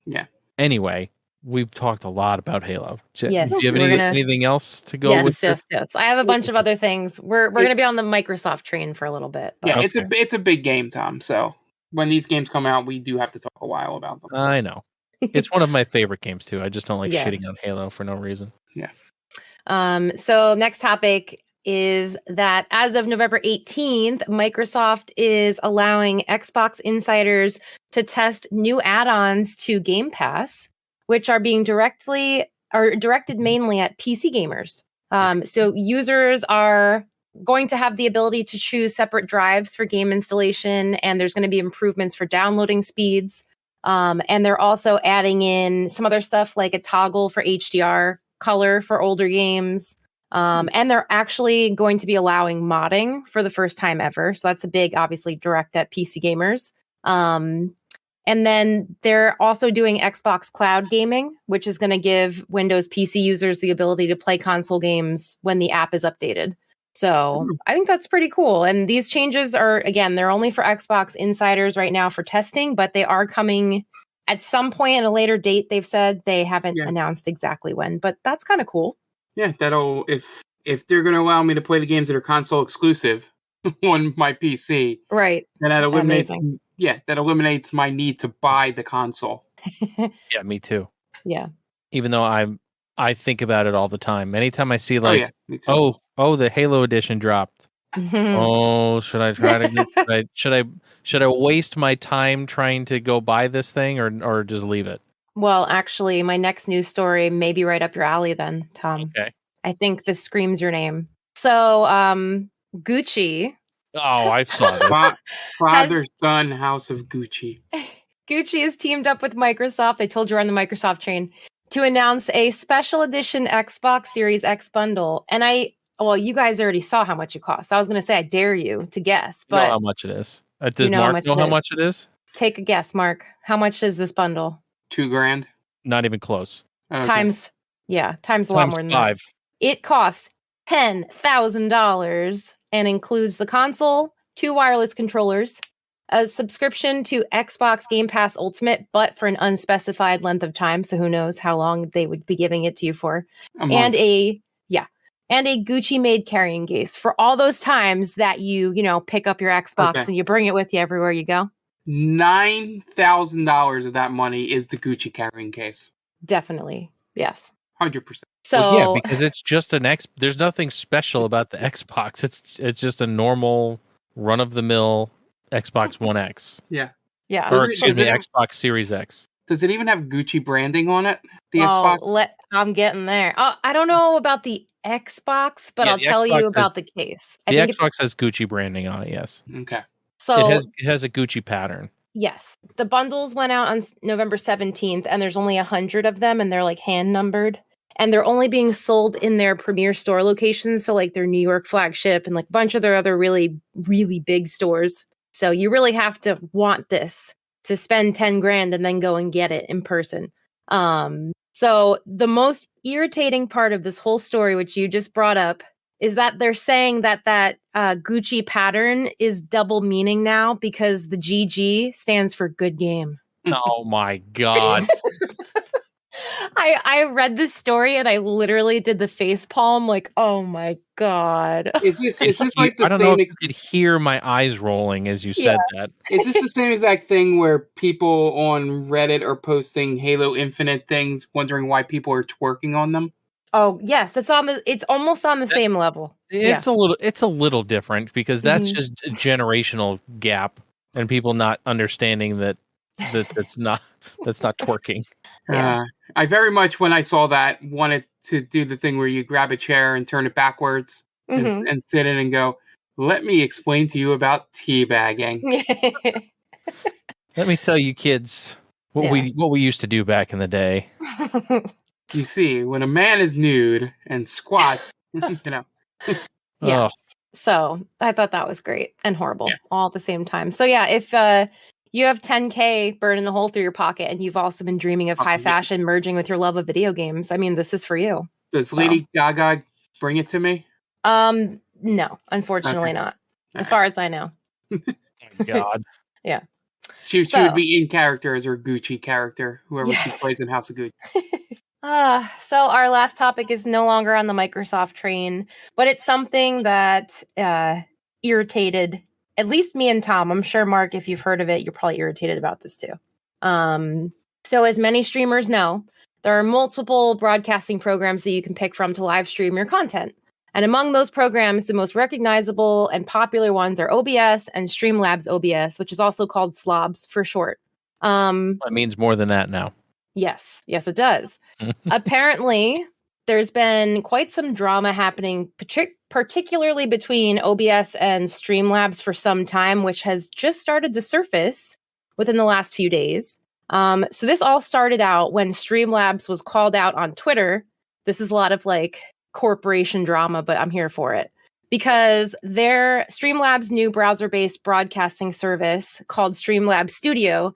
Yeah. Anyway, we've talked a lot about Halo. Yes, Do you have anything else to go with? Yes. I have a bunch of other things. We're going to be on the Microsoft train for a little bit. But. Yeah, it's a big game, Tom. So when these games come out, we do have to talk a while about them. I know. It's one of my favorite games too. I just don't like Yes. shitting on Halo for no reason. Yeah. So next topic is that as of November 18th, Microsoft is allowing Xbox insiders to test new add-ons to Game Pass, which are being directed mainly at PC gamers. So users are going to have the ability to choose separate drives for game installation, and there's going to be improvements for downloading speeds. And they're also adding in some other stuff like a toggle for HDR color for older games. And they're actually going to be allowing modding for the first time ever. So that's a big, obviously, direct at PC gamers. And then they're also doing Xbox Cloud Gaming, which is going to give Windows PC users the ability to play console games when the app is updated. So I think that's pretty cool. And these changes are, again, they're only for Xbox insiders right now for testing, but they are coming at some point at a later date. They've said they haven't announced exactly when, but that's kind of cool. Yeah, that'll if they're going to allow me to play the games that are console exclusive on my PC, right? Then that eliminates my need to buy the console. Yeah, me too. Yeah. Even though I think about it all the time. Anytime I see me too. The Halo edition dropped. Oh, should I try to should I waste my time trying to go buy this thing or just leave it? Well, actually, my next news story may be right up your alley then, Tom. Okay. I think this screams your name. So, Gucci. Oh, I saw this. Father, son, House of Gucci. Gucci has teamed up with Microsoft. I told you we're on the Microsoft train to announce a special edition Xbox Series X bundle. And you guys already saw how much it costs. I was going to say, I dare you to guess, but you know how much it is. Does Mark know how much it is? Take a guess, Mark. How much is this bundle? $2,000. Not even close. Okay. Times a lot more than 5. That. It costs $10,000 and includes the console, 2 wireless controllers, a subscription to Xbox Game Pass Ultimate, but for an unspecified length of time. So who knows how long they would be giving it to you for, and a Gucci made carrying case for all those times that you pick up your Xbox and you bring it with you everywhere you go. $9,000 of that money is the Gucci carrying case. Definitely. Yes. 100%. So because it's just there's nothing special about the Xbox. It's just a normal run of the mill Xbox One X. Yeah. Yeah. Or Xbox Series X. Does it even have Gucci branding on it? The Xbox? I'm getting there. I don't know about the Xbox, but I'll tell you about the case. The Xbox has Gucci branding on it, yes. Okay. So it has a Gucci pattern. Yes. The bundles went out on November 17th, and there's only 100 of them, and they're like hand numbered. And they're only being sold in their premier store locations. So like their New York flagship and like a bunch of their other really, really big stores. So you really have to want this to spend $10,000 and then go and get it in person. So the most irritating part of this whole story, which you just brought up, is that they're saying that Gucci pattern is double meaning now because the GG stands for good game. Oh my God. I read this story and I literally did the face palm like, oh my God. Is this like the I don't know if you could hear my eyes rolling as you said that. Is this the same exact thing where people on Reddit are posting Halo Infinite things, wondering why people are twerking on them? Oh yes, it's almost on the same level. It's a little different because that's just a generational gap and people not understanding that's not twerking. Yeah. I very much, when I saw that, wanted to do the thing where you grab a chair and turn it backwards and sit in and go, let me explain to you about teabagging. Let me tell you kids what we used to do back in the day. You see, when a man is nude and squats, Yeah. Oh. So I thought that was great and horrible all at the same time. So yeah, if you have $10,000 burning a hole through your pocket and you've also been dreaming of high fashion merging with your love of video games, I mean, this is for you. Does Lady Gaga bring it to me? No, unfortunately not. As far as I know. Oh my God. Yeah. She would be in character as her Gucci character, whoever she plays in House of Gucci. So our last topic is no longer on the Microsoft train, but it's something that irritated at least me and Tom. I'm sure, Mark, if you've heard of it, you're probably irritated about this too. So as many streamers know, there are multiple broadcasting programs that you can pick from to live stream your content. And among those programs, the most recognizable and popular ones are OBS and Streamlabs OBS, which is also called Slobs for short. That means more than that now. Yes, it does. Apparently, there's been quite some drama happening, particularly between OBS and Streamlabs for some time, which has just started to surface within the last few days. So this all started out when Streamlabs was called out on Twitter. This is a lot of corporation drama, but I'm here for it. Because their Streamlabs' new browser-based broadcasting service called Streamlabs Studio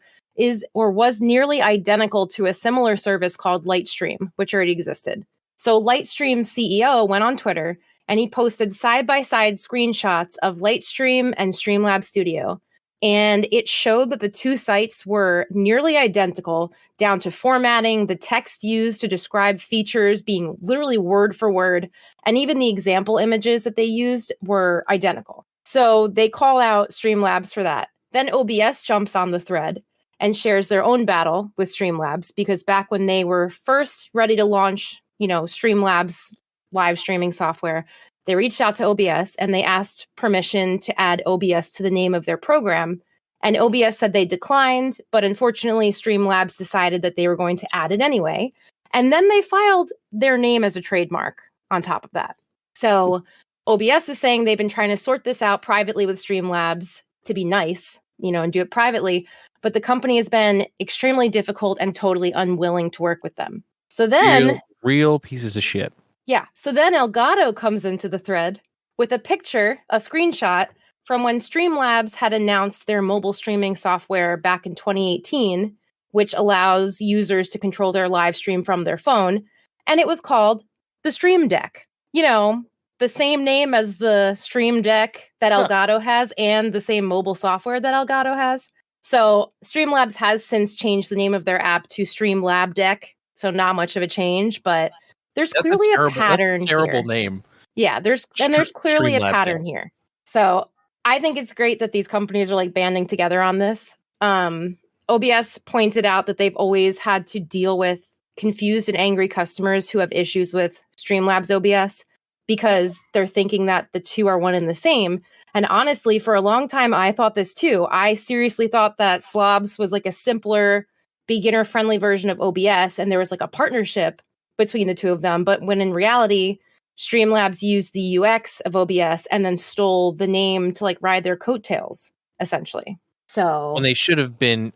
was nearly identical to a similar service called Lightstream, which already existed. So Lightstream's CEO went on Twitter and he posted side-by-side screenshots of Lightstream and Streamlabs Studio. And it showed that the two sites were nearly identical, down to formatting, the text used to describe features being literally word for word, and even the example images that they used were identical. So they call out Streamlabs for that. Then OBS jumps on the thread and shares their own battle with Streamlabs, because back when they were first ready to launch, Streamlabs live streaming software, they reached out to OBS and they asked permission to add OBS to the name of their program. And OBS said they declined, but unfortunately, Streamlabs decided that they were going to add it anyway. And then they filed their name as a trademark on top of that. So OBS is saying they've been trying to sort this out privately with Streamlabs to be nice, and do it privately. But the company has been extremely difficult and totally unwilling to work with them. So then... Real pieces of shit. Yeah. So then Elgato comes into the thread with a screenshot from when Streamlabs had announced their mobile streaming software back in 2018, which allows users to control their live stream from their phone. And it was called the Stream Deck. The same name as the Stream Deck that Elgato has and the same mobile software that Elgato has. So Streamlabs has since changed the name of their app to Streamlab Deck. So not much of a change, but there's clearly a pattern here. Terrible name. Yeah, there's clearly a pattern here. So I think it's great that these companies are banding together on this. OBS pointed out that they've always had to deal with confused and angry customers who have issues with Streamlabs OBS because they're thinking that the two are one and the same. And honestly, for a long time, I thought this too. I seriously thought that Slobs was a simpler, beginner-friendly version of OBS, and there was a partnership between the two of them. But when in reality, Streamlabs used the UX of OBS and then stole the name to ride their coattails, essentially. So when they should have been,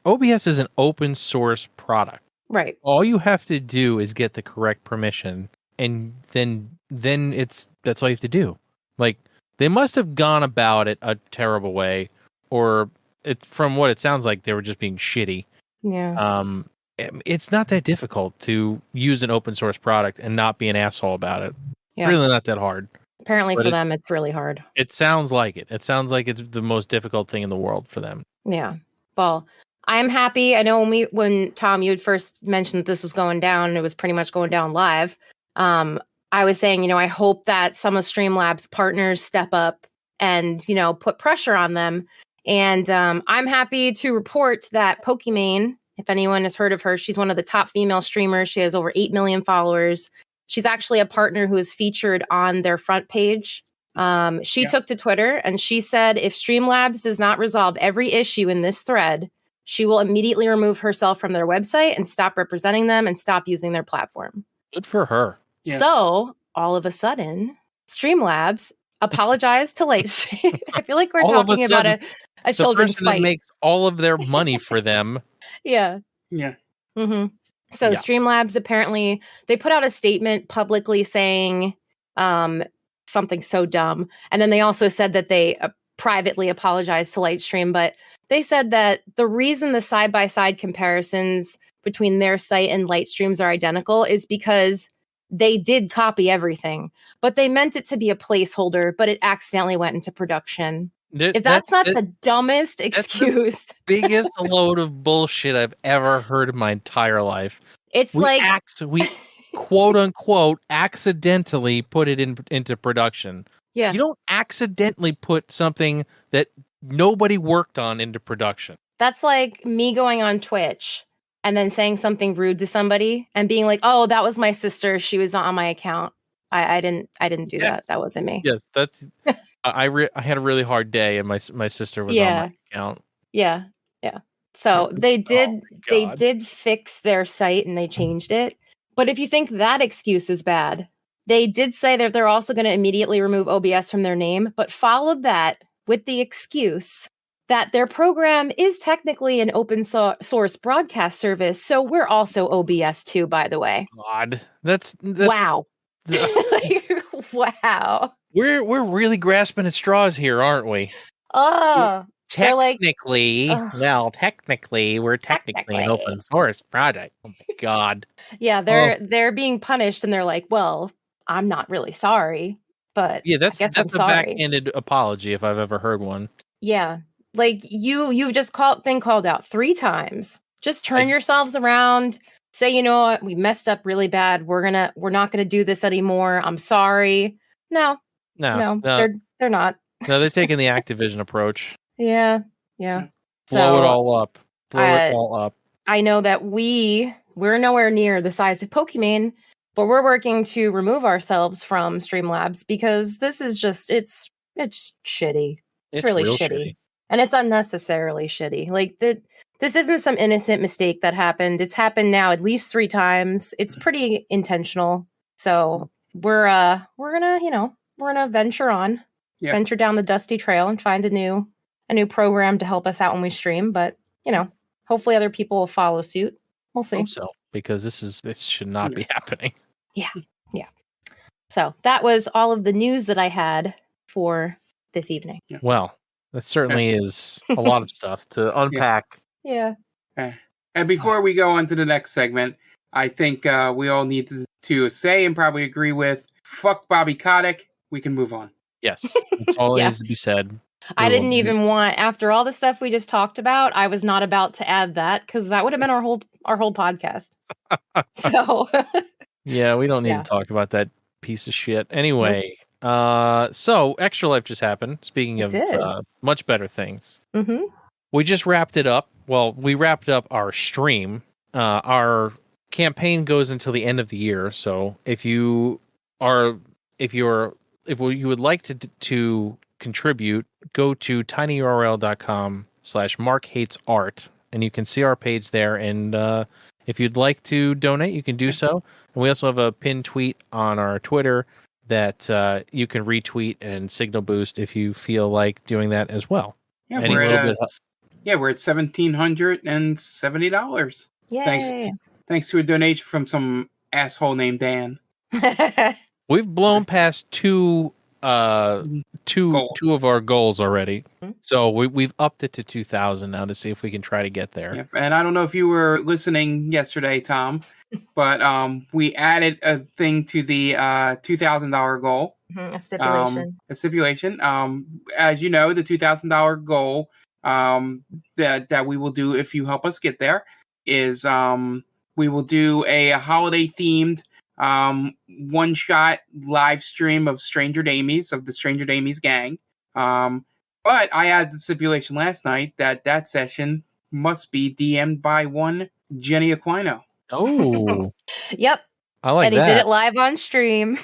OBS is an open source product. Right. All you have to do is get the correct permission, and then that's all you have to do. They must have gone about it a terrible way, or from what it sounds like, they were just being shitty. Yeah. It's not that difficult to use an open source product and not be an asshole about it. Yeah. Really not that hard. Apparently for them, it's really hard. It sounds like it. It sounds like it's the most difficult thing in the world for them. Yeah. Well, I'm happy. I know when Tom, you had first mentioned that this was going down, and it was pretty much going down live. I was saying, I hope that some of Streamlabs partners step up and, put pressure on them. And I'm happy to report that Pokemane, if anyone has heard of her, she's one of the top female streamers. She has over 8 million followers. She's actually a partner who is featured on their front page. She took to Twitter and she said, if Streamlabs does not resolve every issue in this thread, she will immediately remove herself from their website and stop representing them and stop using their platform. Good for her. Yeah. So all of a sudden, Streamlabs apologized to Lightstream. I feel like we're talking about a children's fight. That makes all of their money for them. Yeah. Yeah. Mm-hmm. So Streamlabs, apparently, they put out a statement publicly saying something so dumb. And then they also said that they privately apologized to Lightstream. But they said that the reason the side-by-side comparisons between their site and Lightstream's are identical is because they did copy everything. But they meant it to be a placeholder, but it accidentally went into production. If that's not the dumbest excuse, biggest load of bullshit I've ever heard in my entire life. It's we quote unquote accidentally put it into production. Yeah. You don't accidentally put something that nobody worked on into production. That's like me going on Twitch and then saying something rude to somebody and being like, "Oh, that was my sister. She was on my account. I didn't do that. That wasn't me." Yes, that's. I had a really hard day, and my sister was on my account. Yeah. So they did fix their site and they changed it. But if you think that excuse is bad, they did say that they're also going to immediately remove OBS from their name, but followed that with the excuse that their program is technically an open source broadcast service, so we're also OBS too, by the way. God, that's wow. Wow. We're really grasping at straws here, aren't we? Oh, technically, we're technically an open source project. Oh my God. Yeah, they're being punished, and they're like, "Well, I'm not really sorry, but that's a backhanded apology if I've ever heard one." Yeah, like you've just been called out 3 times. Just turn yourselves around. Say, you know what, we messed up really bad. We're not gonna do this anymore. I'm sorry. No, they're not. No, they're taking the Activision approach. Yeah. Blow it all up. It all up. I know that we're nowhere near the size of Pokemane, but we're working to remove ourselves from Streamlabs because this is just it's shitty. It's really shitty. And it's unnecessarily shitty. Like this isn't some innocent mistake that happened. It's happened now at least 3 times. It's pretty intentional. So we're gonna venture on. Yep. Venture down the dusty trail and find a new program to help us out when we stream. But hopefully other people will follow suit. We'll see. Hope so, because this should not be happening. Yeah. So that was all of the news that I had for this evening. Yeah. Well, that certainly is a lot of stuff to unpack. Yeah. And before we go on to the next segment, I think we all need to say and probably agree with, fuck Bobby Kotick. We can move on. Yes, that's all that needs to be said. I didn't even want, after all the stuff we just talked about, I was not about to add that because that would have been our whole podcast. So yeah, we don't need to talk about that piece of shit. Anyway, so Extra Life just happened. Speaking of much better things, we just wrapped it up. Well, we wrapped up our stream. Our campaign goes until the end of the year. So if you would like to contribute, go to tinyurl.com/markhatesart, and you can see our page there. And if you'd like to donate, you can do so. And we also have a pinned tweet on our Twitter that you can retweet and signal boost if you feel like doing that as well. Yeah, we're at $1,770. Yay. Thanks to a donation from some asshole named Dan. We've blown past two of our goals already. So we've upped it to 2,000 now to see if we can try to get there. Yep. And I don't know if you were listening yesterday, Tom, but we added a thing to the $2,000 goal. A stipulation. As you know, the $2,000 goal that we will do if you help us get there is we will do a holiday themed one-shot live stream of the Stranger Damies gang. But I added the stipulation last night that session must be DM'd by one Jenny Aquino. Oh. Yep. I like that. And he did it live on stream.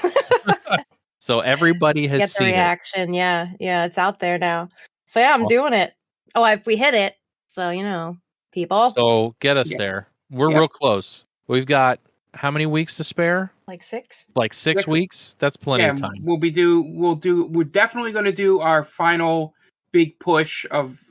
So everybody has seen the reaction. It. Yeah, it's out there now. So yeah, I'm doing it. Oh, if we hit it. So, people. So get us there. We're real close. We've got how many weeks to spare? Like 6. Like 6 weeks? That's plenty of time. We're definitely going to do our final big push of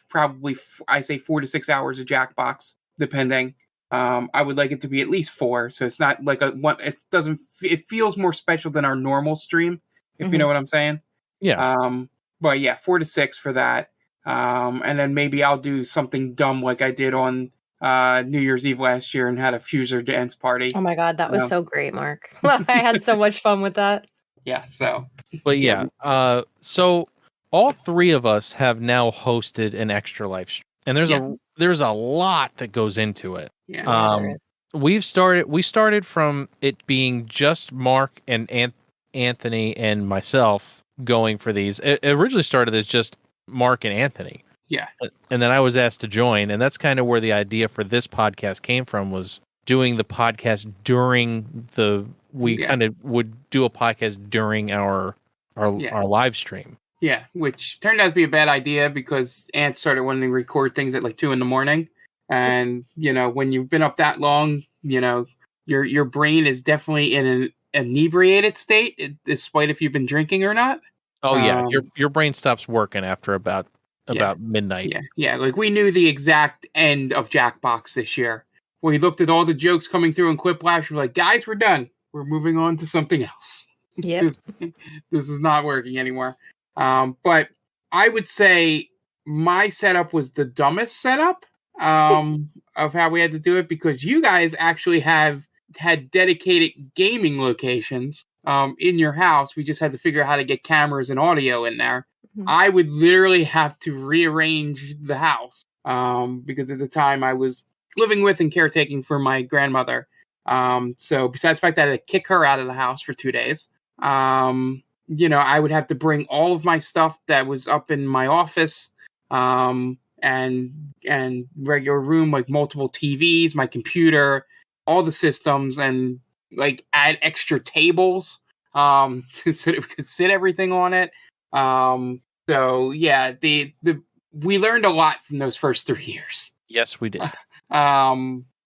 probably, I say 4 to 6 hours of Jackbox, depending. I would like it to be at least 4, so it's not like it feels more special than our normal stream, if you know what I'm saying. Yeah. But yeah, 4 to 6 for that. And then maybe I'll do something dumb like I did on New Year's Eve last year and had a Fuser dance party. Oh my God, that was so great, Mark. I had so much fun with that. Yeah, so. But yeah, so all three of us have now hosted an extra life stream, and there's a lot that goes into it. Yeah. There is. We started from it being just Mark and Anthony and myself going for these. It originally started as just Mark and Anthony. Yeah. And then I was asked to join, and that's kind of where the idea for this podcast came from, was doing the podcast during we kind of would do a podcast during our live stream. Yeah, which turned out to be a bad idea because Ant started wanting to record things at like 2 a.m. And, when you've been up that long, your brain is definitely in an inebriated state, despite if you've been drinking or not. Oh, yeah. Your brain stops working after about midnight. Yeah. Like we knew the exact end of Jackbox this year. We looked at all the jokes coming through in Quiplash. We're like, guys, we're done. We're moving on to something else. Yep. This is not working anymore. But I would say my setup was the dumbest setup of how we had to do it, because you guys actually had dedicated gaming locations in your house. We just had to figure out how to get cameras and audio in there. Mm-hmm. I would literally have to rearrange the house because at the time I was living with and caretaking for my grandmother. So besides the fact that I had to kick her out of the house for 2 days, I would have to bring all of my stuff that was up in my office and regular room, like multiple TVs, my computer, all the systems, and like add extra tables so that we could sit everything on it. So yeah, we learned a lot from those first 3 years. Yes, we did.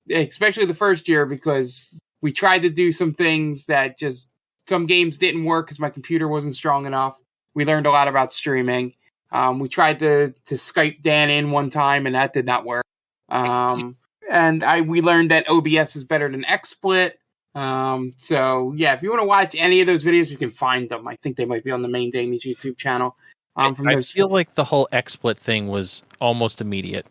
Especially the first year, because we tried to do some things that just some games didn't work because my computer wasn't strong enough. We learned a lot about streaming. We tried to Skype Dan in one time, and that did not work. And we learned that OBS is better than XSplit. So yeah, if you want to watch any of those videos, you can find them. I think they might be on the main Danny's YouTube channel. I feel like the whole XSplit thing was almost immediate.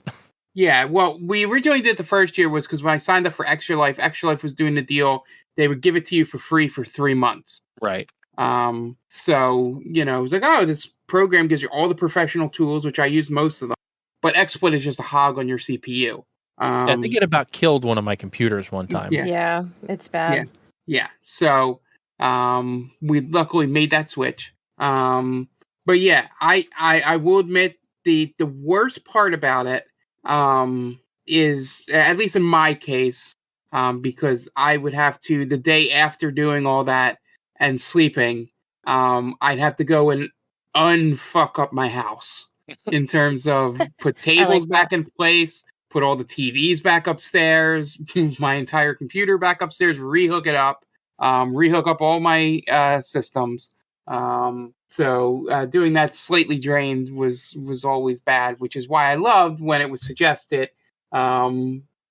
Yeah, well, we originally did the first year was because when I signed up for Extra Life was doing the deal. They would give it to you for free for 3 months. Right. So, it was like, oh, this program gives you all the professional tools, which I use most of them. But XSplit is just a hog on your CPU. I think it about killed one of my computers one time. Yeah, it's bad. Yeah. So, we luckily made that switch. But yeah, I will admit the worst part about it is, at least in my case, because I would have to, the day after doing all that and sleeping, I'd have to go and unfuck up my house in terms of put tables back in place, put all the TVs back upstairs, move my entire computer back upstairs, rehook it up, rehook up all my systems. So doing that slightly drained was always bad, which is why I loved when it was suggested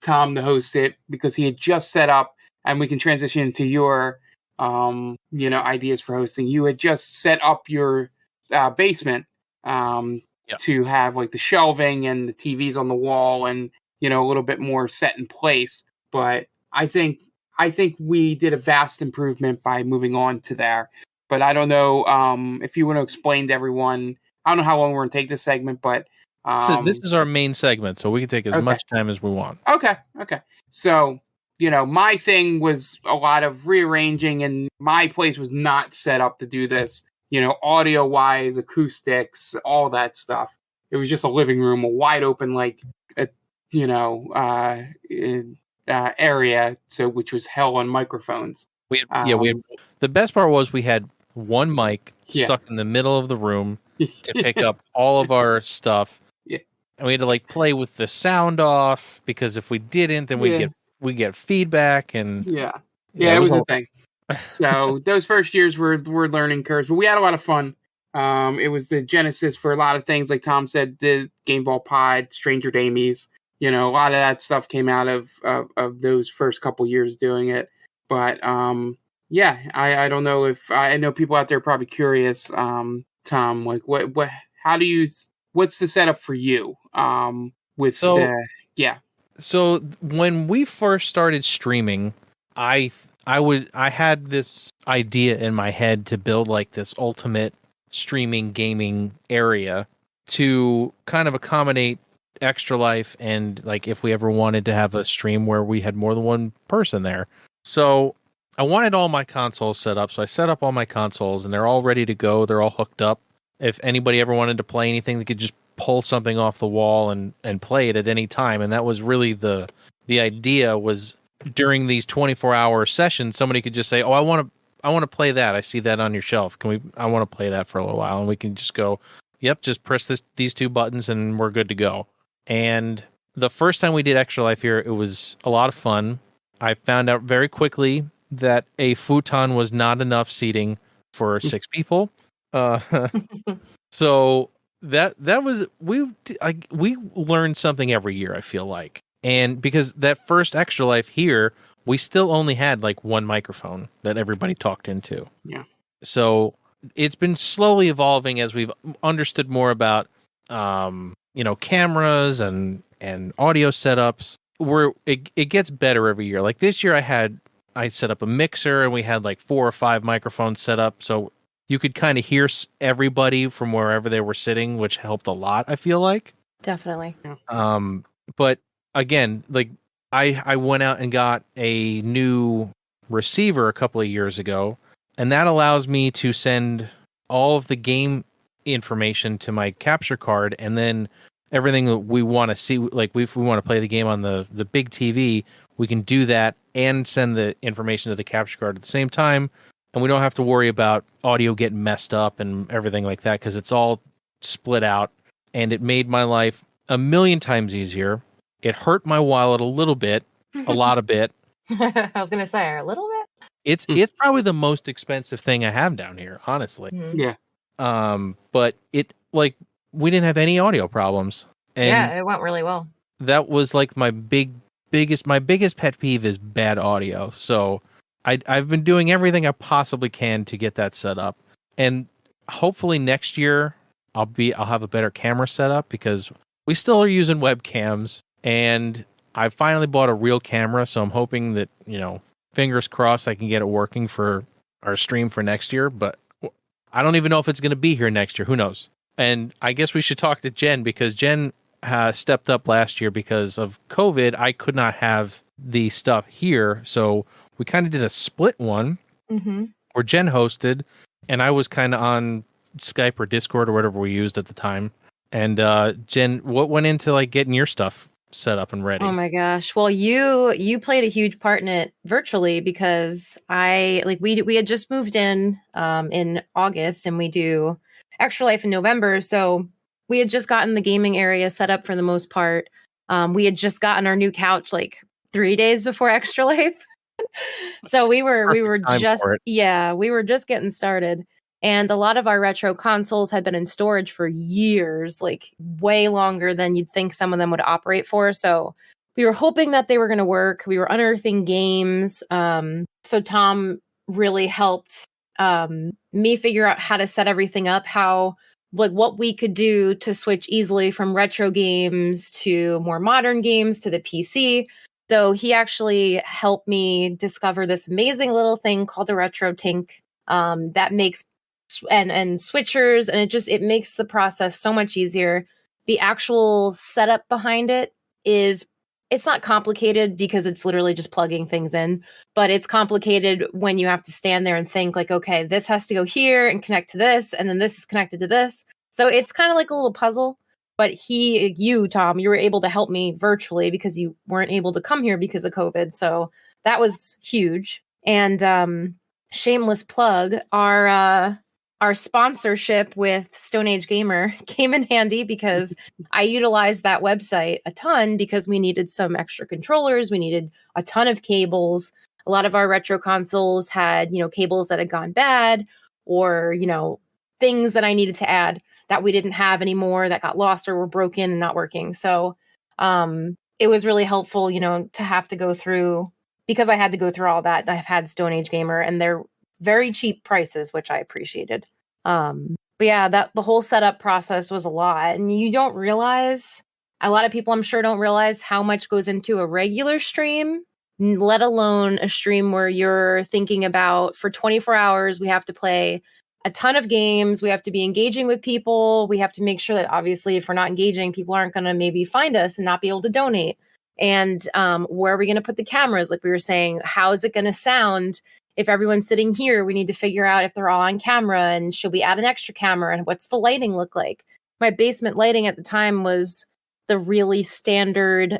Tom to host it, because he had just set up, and we can transition into your ideas for hosting. You had just set up your basement to have like the shelving and the TVs on the wall and a little bit more set in place. But I think we did a vast improvement by moving on to there. But I don't know if you want to explain to everyone. I don't know how long we're going to take this segment, but this is our main segment, so we can take as much time as we want. Okay. So, my thing was a lot of rearranging, and my place was not set up to do this, audio-wise, acoustics, all that stuff. It was just a living room, a wide open, area, which was hell on microphones. We had, the best part was we had one mic stuck in the middle of the room to pick up all of our stuff. And we had to play with the sound off, because if we didn't, then we get feedback, and it was a thing. So those first years were learning curves, but we had a lot of fun. It was the genesis for a lot of things, like Tom said, the Game Ball Pod, Stranger Damies. A lot of that stuff came out of those first couple years doing it. But I don't know if I know people out there are probably curious. Tom, what's the setup for you? So when we first started streaming, I had this idea in my head to build this ultimate streaming gaming area to kind of accommodate Extra Life, and like if we ever wanted to have a stream where we had more than one person there. So I wanted all my consoles set up, so I set up all my consoles and they're all ready to go. They're all hooked up. If anybody ever wanted to play anything, they could just pull something off the wall and play it at any time. And that was really the idea, was during these 24-hour sessions, somebody could just say, "Oh, I want to play that. I see that on your shelf. I want to play that for a little while." And we can just go, "Yep, just press these two buttons and we're good to go." And the first time we did Extra Life here, it was a lot of fun. I found out very quickly that a futon was not enough seating for 6 people. So that was we learned something every year, I feel like. And because that first Extra Life here, we still only had like one microphone that everybody talked into. Yeah. So it's been slowly evolving as we've understood more about cameras and audio setups. Where it gets better every year. Like this year I set up a mixer and we had like 4 or 5 microphones set up, so you could kind of hear everybody from wherever they were sitting, which helped a lot, I feel like. Definitely. But again, like I went out and got a new receiver a couple of years ago, and that allows me to send all of the game information to my capture card, and then everything that we want to see, like if we want to play the game on the big TV, we can do that and send the information to the capture card at the same time. And we don't have to worry about audio getting messed up and everything like that, because it's all split out. And it made my life a million times easier. It hurt my wallet a little bit, a lot of bit. I was going to say, a little bit? It's probably the most expensive thing I have down here, honestly. Yeah. But it, like, we didn't have any audio problems. And yeah, it went really well. That was like my biggest pet peeve is bad audio. So I've been doing everything I possibly can to get that set up. And hopefully next year I'll have a better camera setup, because we still are using webcams, and I finally bought a real camera. So I'm hoping that, fingers crossed, I can get it working for our stream for next year. But I don't even know if it's going to be here next year. Who knows? And I guess we should talk to Jen, because Jen stepped up last year because of COVID. I could not have the stuff here. So we kind of did a split one where Jen hosted and I was kind of on Skype or Discord or whatever we used at the time. And Jen, what went into like getting your stuff set up and ready? Oh my gosh. Well, you played a huge part in it virtually, because we had just moved in August, and we do Extra Life in November. So we had just gotten the gaming area set up for the most part. We had just gotten our new couch like 3 days before Extra Life. So we were just getting started. And a lot of our retro consoles had been in storage for years, like way longer than you'd think some of them would operate for. So we were hoping that they were going to work. We were unearthing games. So Tom really helped me figure out how to set everything up, what we could do to switch easily from retro games to more modern games to the PC. So he actually helped me discover this amazing little thing called a Retro Tink that makes and switchers, and it makes the process so much easier. The actual setup behind it it's not complicated, because it's literally just plugging things in, but it's complicated when you have to stand there and think like, okay, this has to go here and connect to this, and then this is connected to this. So it's kind of like a little puzzle. But Tom, you were able to help me virtually because you weren't able to come here because of COVID. So that was huge. And shameless plug, our sponsorship with Stone Age Gamer came in handy, because I utilized that website a ton because we needed some extra controllers. We needed a ton of cables. A lot of our retro consoles had, cables that had gone bad, or, things that I needed to add that we didn't have anymore, that got lost or were broken and not working. So it was really helpful, to have to go through, because I had to go through all that. I've had Stone Age Gamer, and they're very cheap prices, which I appreciated. But yeah, the whole setup process was a lot, and you don't realize, a lot of people I'm sure don't realize how much goes into a regular stream, let alone a stream where you're thinking about, for 24 hours, we have to play a ton of games. We have to be engaging with people. We have to make sure that obviously if we're not engaging, people aren't going to maybe find us and not be able to donate. And where are we going to put the cameras? Like we were saying, how is it going to sound? If everyone's sitting here, we need to figure out if they're all on camera, and should we add an extra camera, and what's the lighting look like? My basement lighting at the time was the really standard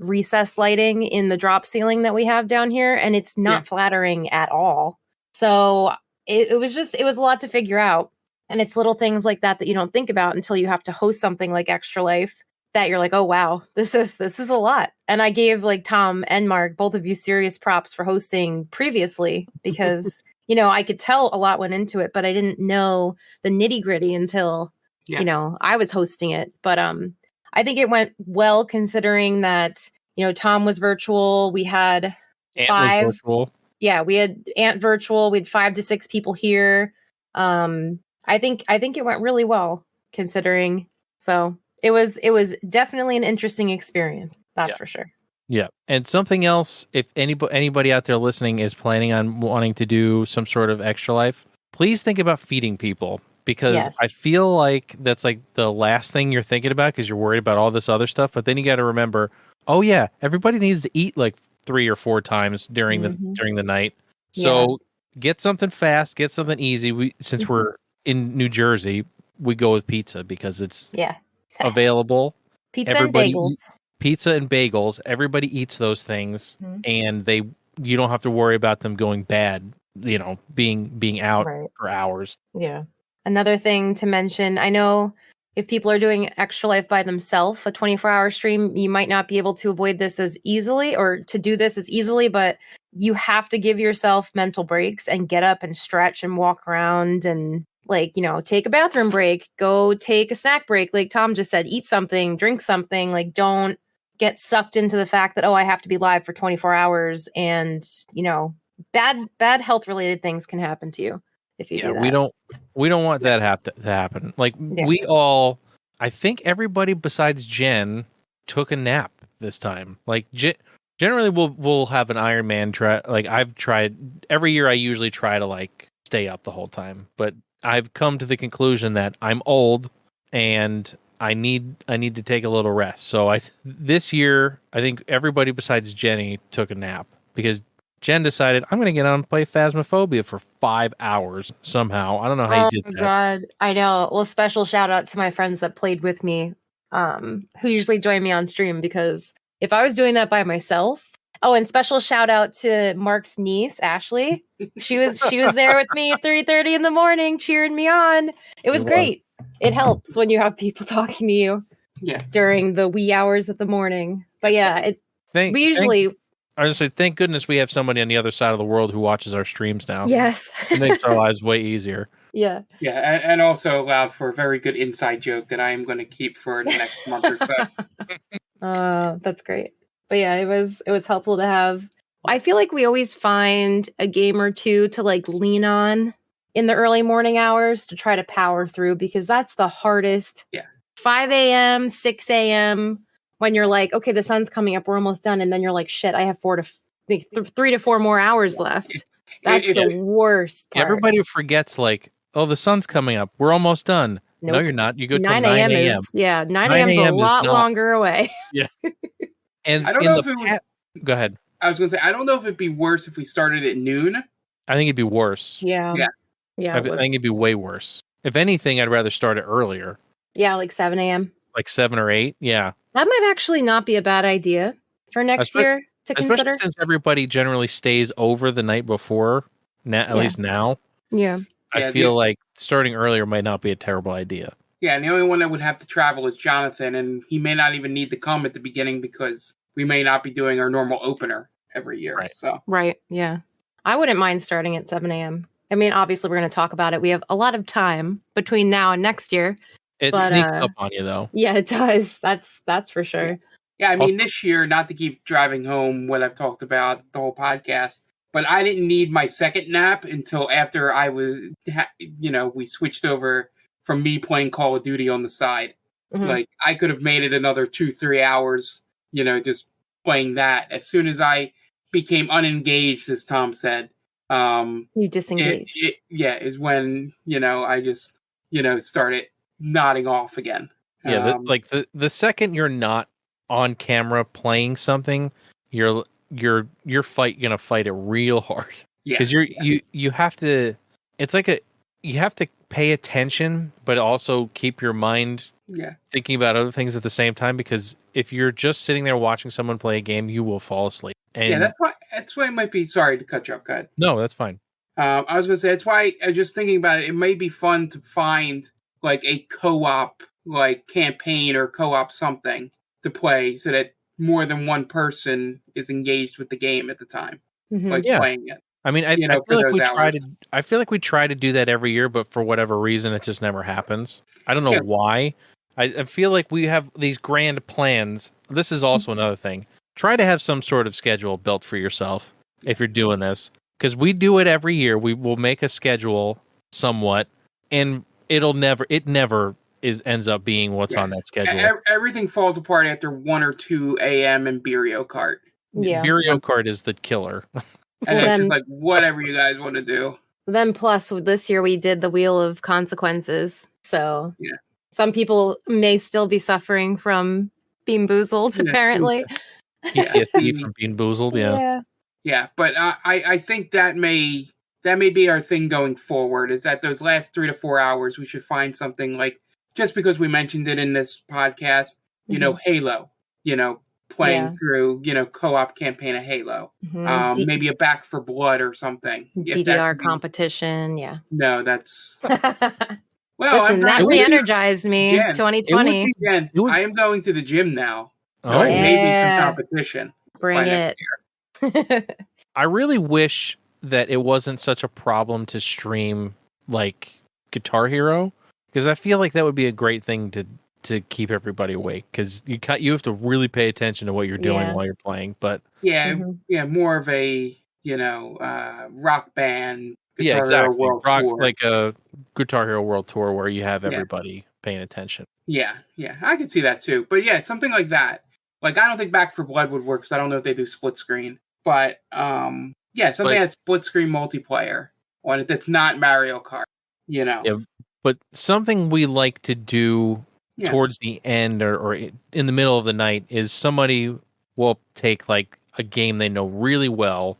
recessed lighting in the drop ceiling that we have down here, and it's not flattering at all. So it was a lot to figure out. And it's little things like that you don't think about until you have to host something like Extra Life, that you're like, oh wow, this is a lot. And I gave like Tom and Mark, both of you, serious props for hosting previously, because I could tell a lot went into it, but I didn't know the nitty-gritty until I was hosting it. But I think it went well, considering that Tom was virtual. We had Ant 5 was virtual. Yeah, we had Ant virtual. We had 5 to 6 people here. I think it went really well, considering. So it was definitely an interesting experience. That's for sure. Yeah. And something else, if anybody out there listening is planning on wanting to do some sort of Extra Life, please think about feeding people, because I feel like that's like the last thing you're thinking about, because you're worried about all this other stuff. But then you got to remember, oh yeah, everybody needs to eat like 3 or 4 times during the night. So get something fast, get something easy. Since we're in New Jersey, we go with pizza because it's available. Pizza and bagels. Everybody eats those things, and you don't have to worry about them going bad, being out for hours. Yeah. Another thing to mention, I know if people are doing Extra Life by themselves, a 24-hour stream, you might not be able to avoid this as easily, or to do this as easily, but you have to give yourself mental breaks and get up and stretch and walk around and take a bathroom break, go take a snack break. Like Tom just said, eat something, drink something. Like, don't get sucked into the fact that, I have to be live for 24 hours. And, bad health related things can happen to you if you do that. We don't want that to happen. Like we all, I think everybody besides Jen took a nap this time. Like generally we'll have an Iron Man try. Like I've tried every year. I usually try to stay up the whole time, but I've come to the conclusion that I'm old and I need to take a little rest. So this year, I think everybody besides Jenny took a nap, because Jen decided, I'm going to get on and play Phasmophobia for 5 hours somehow. I don't know how you did that. Oh, God. I know. Well, special shout out to my friends that played with me, who usually join me on stream, because if I was doing that by myself. Oh, and special shout out to Mark's niece, Ashley. She was there with me at 3:30 in the morning, cheering me on. It was great. It helps when you have people talking to you during the wee hours of the morning. But yeah, I just say, thank goodness we have somebody on the other side of the world who watches our streams now. Yes. It makes our lives way easier. Yeah. Yeah, and also allowed for a very good inside joke that I am going to keep for the next month or so. That's great. But yeah, it was helpful to have. I feel like we always find a game or two to lean on in the early morning hours to try to power through, because that's the hardest. Yeah. 5 a.m., 6 a.m., when you're like, okay, the sun's coming up, we're almost done. And then you're like, shit, I have 3 to 4 more hours left. That's the worst part. Everybody forgets, the sun's coming up, we're almost done. Nope. No, you're not. You go till 9 a.m. 9 a.m. is a lot longer away. Yeah. And I don't know if it would... Go ahead. I was going to say, I don't know if it'd be worse if we started at noon. I think it'd be worse. Yeah. I think it'd be way worse. If anything, I'd rather start it earlier. Yeah, 7 a.m. 7 or 8, yeah. That might actually not be a bad idea for next year to consider. Especially since everybody generally stays over the night before, at least now. Yeah. I feel like starting earlier might not be a terrible idea. Yeah, and the only one that would have to travel is Jonathan, and he may not even need to come at the beginning because we may not be doing our normal opener every year. Right. So. Right, yeah. I wouldn't mind starting at 7 a.m. I mean, obviously, we're going to talk about it. We have a lot of time between now and next year. It sneaks up on you, though. Yeah, it does. That's for sure. Yeah, I mean, this year, not to keep driving home what I've talked about the whole podcast, but I didn't need my second nap until after I was, we switched over from me playing Call of Duty on the side. Mm-hmm. I could have made it another 2-3 hours, just playing that. As soon as I became unengaged, as Tom said, You disengage. Is when, I just, started nodding off again. Yeah, the second you're not on camera playing something, you're gonna fight it real hard. Yeah, because you have to. It's like you have to pay attention, but also keep your mind thinking about other things at the same time. Because if you're just sitting there watching someone play a game, you will fall asleep. And that's why it might be. Sorry to cut you off. Go ahead. No, that's fine. I was going to say that's why I was just thinking about it. It may be fun to find like a co-op like campaign or co-op something to play, so that more than one person is engaged with the game at the time, playing it. I mean, I feel like we try to do that every year, but for whatever reason, it just never happens. I don't know why. I feel like we have these grand plans. This is also another thing. Try to have some sort of schedule built for yourself if you're doing this, because we do it every year. We will make a schedule somewhat, and it never ends up being what's on that schedule. Everything falls apart after 1 or 2 a.m. in Beerio Kart. Yeah, Beerio Kart is the killer. And it's just like, whatever you guys want to do. Then plus, this year we did the Wheel of Consequences. So some people may still be suffering from Bean Boozled, apparently. PTSD from Bean Boozled, Yeah, but I think that may be our thing going forward, is that those last 3 to 4 hours, we should find something like, just because we mentioned it in this podcast, Halo, playing through, co-op campaign of Halo. Maybe a Back for Blood or something. DDR competition, No, that's... Well, listen, that re-energized me, 2020. I am going to the gym now, so it may be some competition. Bring it. I really wish that it wasn't such a problem to stream, like, Guitar Hero, because I feel like that would be a great thing to keep everybody awake, because you have to really pay attention to what you're doing while you're playing. But more of a rock band Guitar Hero World Tour, like a Guitar Hero World Tour where you have everybody paying attention. Yeah, I could see that too. But something like that. Like, I don't think Back for Blood would work, because I don't know if they do split screen. But something that's split screen multiplayer on it that's not Mario Kart. Yeah, but something we like to do towards the end or in the middle of the night is somebody will take like a game they know really well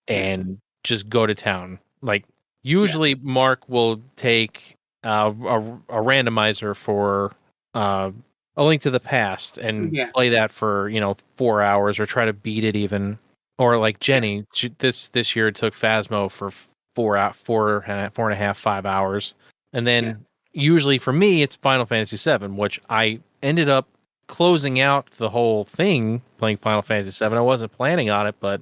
and just go to town. Like, usually Mark will take a randomizer for A Link to the Past and play that for 4 hours, or try to beat it even. Or like Jenny, this year it took Phasmo for 4.5, 5 hours. And then usually for me, it's Final Fantasy VII, which I ended up closing out the whole thing playing Final Fantasy VII. I wasn't planning on it, but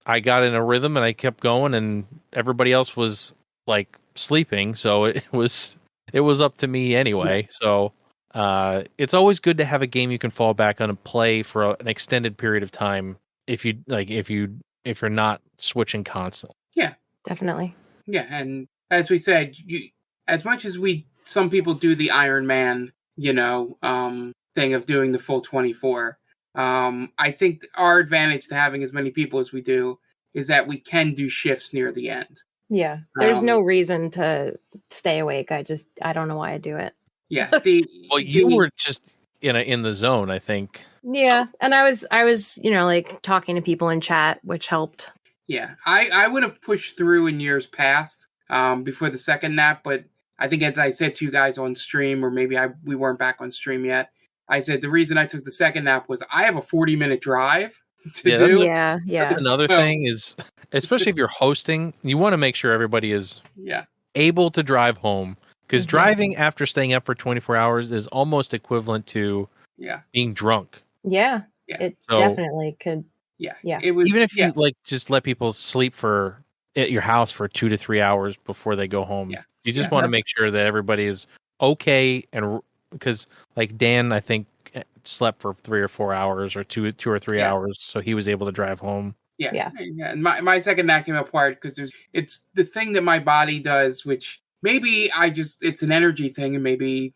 I got in a rhythm and I kept going, and everybody else was like sleeping, so it was up to me anyway. So it's always good to have a game you can fall back on and play for an extended period of time if you're not switching constantly. Yeah, definitely. Yeah, and as we said, as much as some people do the Iron Man, thing of doing the full 24. I think our advantage to having as many people as we do is that we can do shifts near the end. Yeah, there's no reason to stay awake. I don't know why I do it. Yeah. You were just in the zone, I think. Yeah, and I was like talking to people in chat, which helped. Yeah, I would have pushed through in years past before the second nap, but I think, as I said to you guys on stream, or maybe we weren't back on stream yet, I said the reason I took the second nap was I have a 40-minute drive to do. Yeah. That's another thing is, especially if you're hosting, you want to make sure everybody is able to drive home. Because driving after staying up for 24 hours is almost equivalent to being drunk. Yeah. It definitely could. Yeah. It was, even if you just let people sleep at your house for 2 to 3 hours before they go home. Yeah. You just want to make sure that everybody is okay, and because like Dan, I think, slept for 3 or 4 hours, or 2 or 3 hours, so he was able to drive home. Yeah. And my second nap came apart because it's the thing that my body does, which maybe it's an energy thing, and maybe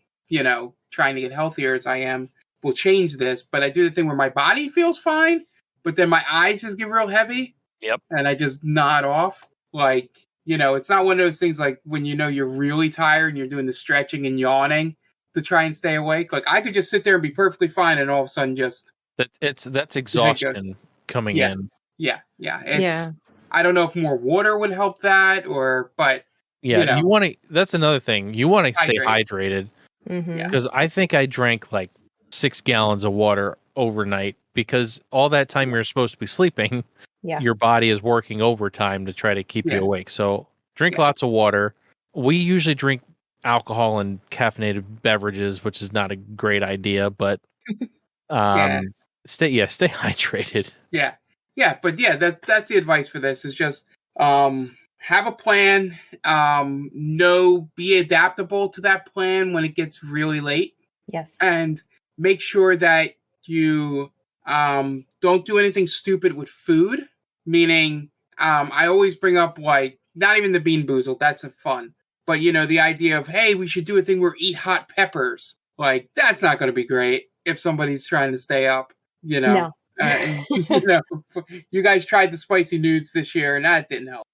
trying to get healthier as I am will change this. But I do the thing where my body feels fine, but then my eyes just get real heavy. Yep. And I just nod off. like, it's not one of those things like when you're really tired and you're doing the stretching and yawning to try and stay awake. Like I could just sit there and be perfectly fine, and all of a sudden just that's exhaustion coming in. Yeah. I don't know if more water would help that, but you want to. That's another thing. You want to stay hydrated Mm-hmm. because I think I drank like 6 gallons of water overnight because all that time you're supposed to be sleeping, your body is working overtime to try to keep you awake. So drink lots of water. We usually drink alcohol and caffeinated beverages, which is not a great idea, but stay hydrated. That's the advice for this is just have a plan, be adaptable to that plan when it gets really late. Yes. And make sure that you don't do anything stupid with food, meaning I always bring up like not even the Bean Boozled, that's a fun. But the idea of, hey, we should do a thing where eat hot peppers. Like that's not going to be great if somebody's trying to stay up, No. You guys tried the spicy nudes this year, and that didn't help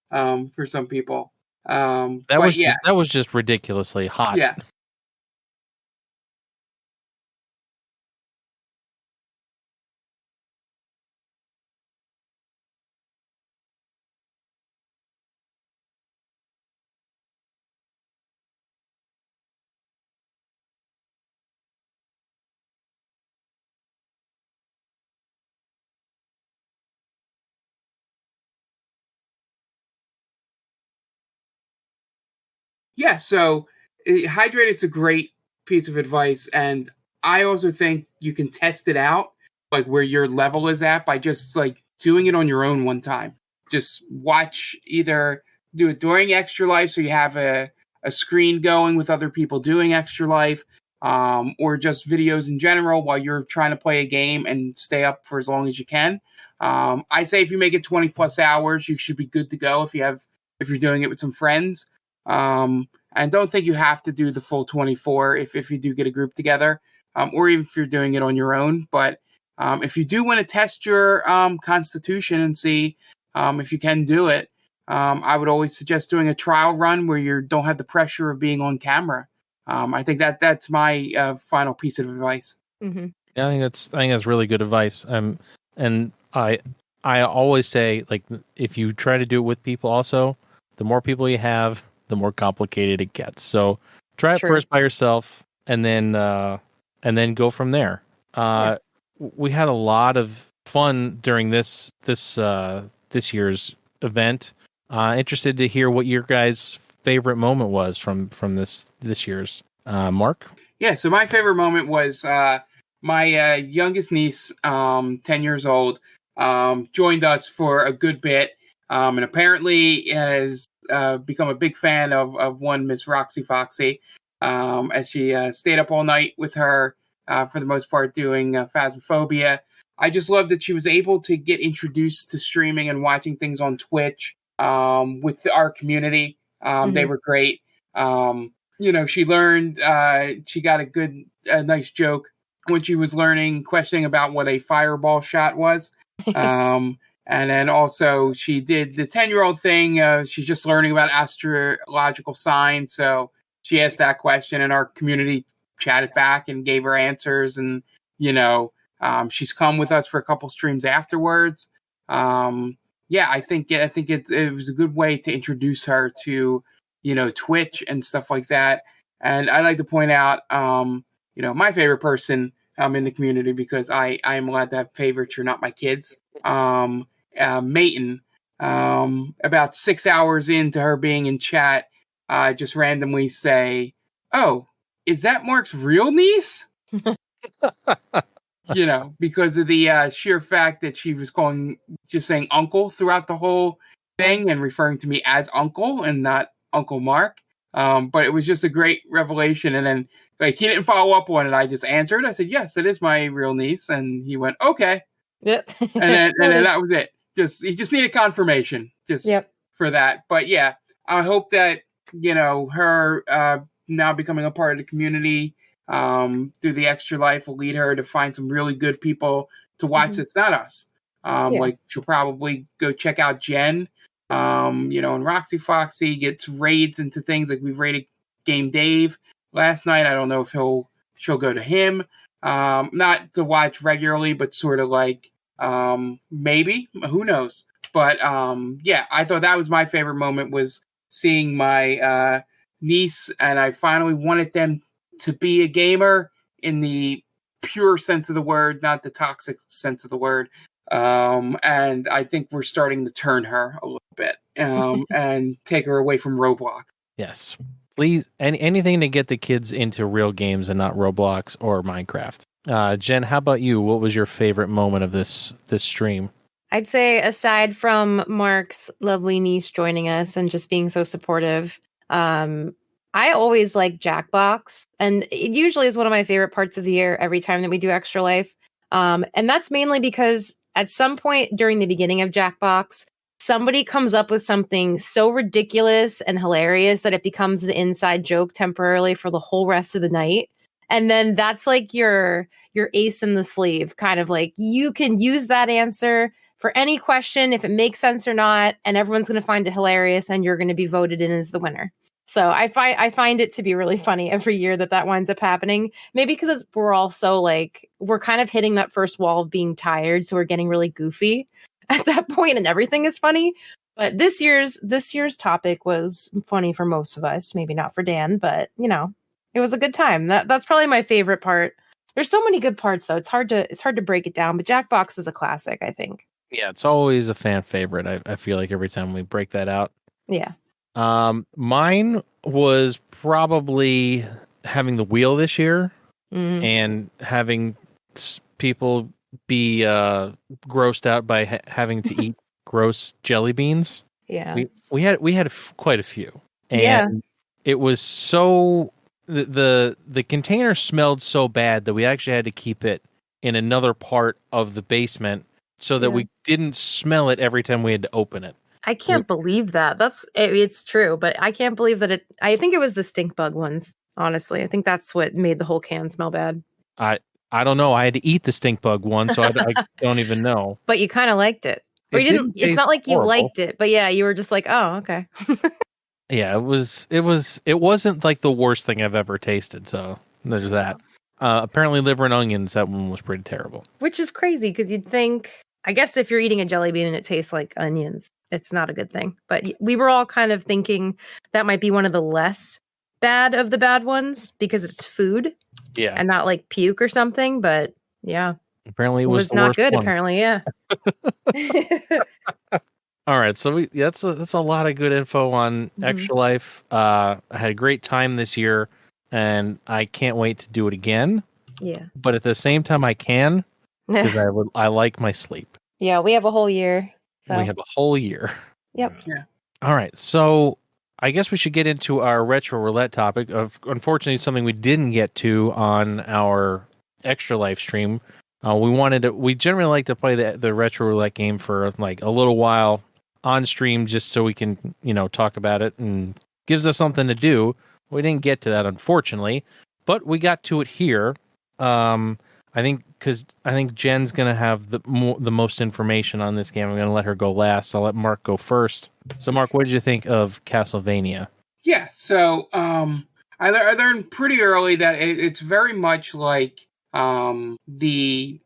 for some people. That was just ridiculously hot. Yeah. Yeah, so hydrated's a great piece of advice, and I also think you can test it out, like where your level is at, by just like doing it on your own one time. Just watch, either do it during Extra Life, so you have a screen going with other people doing Extra Life, or just videos in general while you're trying to play a game and stay up for as long as you can. I say if you make it 20 plus hours, you should be good to go if you're doing it with some friends. And don't think you have to do the full 24 if you do get a group together, or even if you're doing it on your own. But if you do want to test your constitution and see if you can do it, I would always suggest doing a trial run where you don't have the pressure of being on camera. I think that's my final piece of advice. Mm-hmm. Yeah, I think that's really good advice. And I always say, like, if you try to do it with people, also, the more people you have, the more complicated it gets. So try it first by yourself, and then go from there. We had a lot of fun during this year's event. Interested to hear what your guys' favorite moment was from this year's. Mark? Yeah, so my favorite moment was my youngest niece, 10 years old, joined us for a good bit, and apparently has become a big fan of one Miss Roxy Foxy, as she stayed up all night with her, for the most part, doing Phasmophobia. I just love that she was able to get introduced to streaming and watching things on Twitch with our community. They were great. She learned, she got a nice joke when she was questioning about what a fireball shot was. And then also she did the 10-year-old thing. She's just learning about astrological signs. So she asked that question, and our community chatted back and gave her answers. And, she's come with us for a couple streams afterwards. I think it was a good way to introduce her to, Twitch and stuff like that. And I like to point out, my favorite person in the community, because I am allowed to have favorites. You're not my kids. Mayton, about 6 hours into her being in chat, just randomly say, "Oh, is that Mark's real niece?" Because of the sheer fact that she was just saying uncle throughout the whole thing and referring to me as uncle and not Uncle Mark. But it was just a great revelation. And then, like, he didn't follow up on it. I just answered. I said, "Yes, it is my real niece." And he went, "Okay." Yep. and then that was it. He just needed confirmation for that. But yeah, I hope that, her now becoming a part of the community through the Extra Life will lead her to find some really good people to watch that's not us. Like, she'll probably go check out Jen, And Roxy Foxy gets raids into things like we've raided Game Dave last night. I don't know if she'll go to him. Not to watch regularly, but sort of like maybe, who knows. But I thought that was my favorite moment, was seeing my niece, and I finally wanted them to be a gamer in the pure sense of the word, not the toxic sense of the word. And I think we're starting to turn her a little bit and take her away from Roblox. Yes. Please, anything to get the kids into real games and not Roblox or Minecraft. Jen, how about you? What was your favorite moment of this stream? I'd say, aside from Mark's lovely niece joining us and just being so supportive, I always like Jackbox, and it usually is one of my favorite parts of the year every time that we do Extra Life. And that's mainly because at some point during the beginning of Jackbox, somebody comes up with something so ridiculous and hilarious that it becomes the inside joke temporarily for the whole rest of the night. And then that's like your ace in the sleeve, kind of like you can use that answer for any question, if it makes sense or not, and everyone's going to find it hilarious and you're going to be voted in as the winner. So I find it to be really funny every year that winds up happening. Maybe because we're also like, we're kind of hitting that first wall of being tired. So we're getting really goofy at that point and everything is funny. But this year's topic was funny for most of us. Maybe not for Dan, but it was a good time. That's probably my favorite part. There's so many good parts though. It's hard to break it down, but Jackbox is a classic, I think. Yeah, it's always a fan favorite. I feel like every time we break that out. Yeah. Mine was probably having the wheel this year and having people be grossed out by having to eat gross jelly beans. Yeah. We had quite a few. And it was so the container smelled so bad that we actually had to keep it in another part of the basement so that we didn't smell it every time we had to open it. I can't believe that. It's true, but I can't believe that I think it was the stink bug ones, honestly. I think that's what made the whole can smell bad. I don't know. I had to eat the stink bug one, so I don't even know. But you kind of liked it. Or you didn't. It's not like you liked it, but yeah, you were just like, oh, okay. Yeah, it wasn't like the worst thing I've ever tasted, so there's that. Apparently liver and onions, that one was pretty terrible. Which is crazy because you'd think, I guess if you're eating a jelly bean and it tastes like onions, it's not a good thing. But we were all kind of thinking that might be one of the less bad of the bad ones because it's food. Yeah. And not like puke or something, but yeah. Apparently it was not good, one. apparently, yeah. All right, so that's a lot of good info on Extra Life. I had a great time this year, and I can't wait to do it again. Yeah. But at the same time, I can, because I like my sleep. Yeah, we have a whole year. So. We have a whole year. Yep. Yeah. All right, so I guess we should get into our Retro Roulette topic. Unfortunately, something we didn't get to on our Extra Life stream. We generally like to play the Retro Roulette game for like a little while on stream, just so we can talk about it and gives us something to do. We didn't get to that, unfortunately, but we got to it here. I think Jen's gonna have the most information on this game. I'm gonna let her go last. I'll let Mark go first. So, Mark, what did you think of Castlevania? Yeah, so I learned pretty early that it's very much like the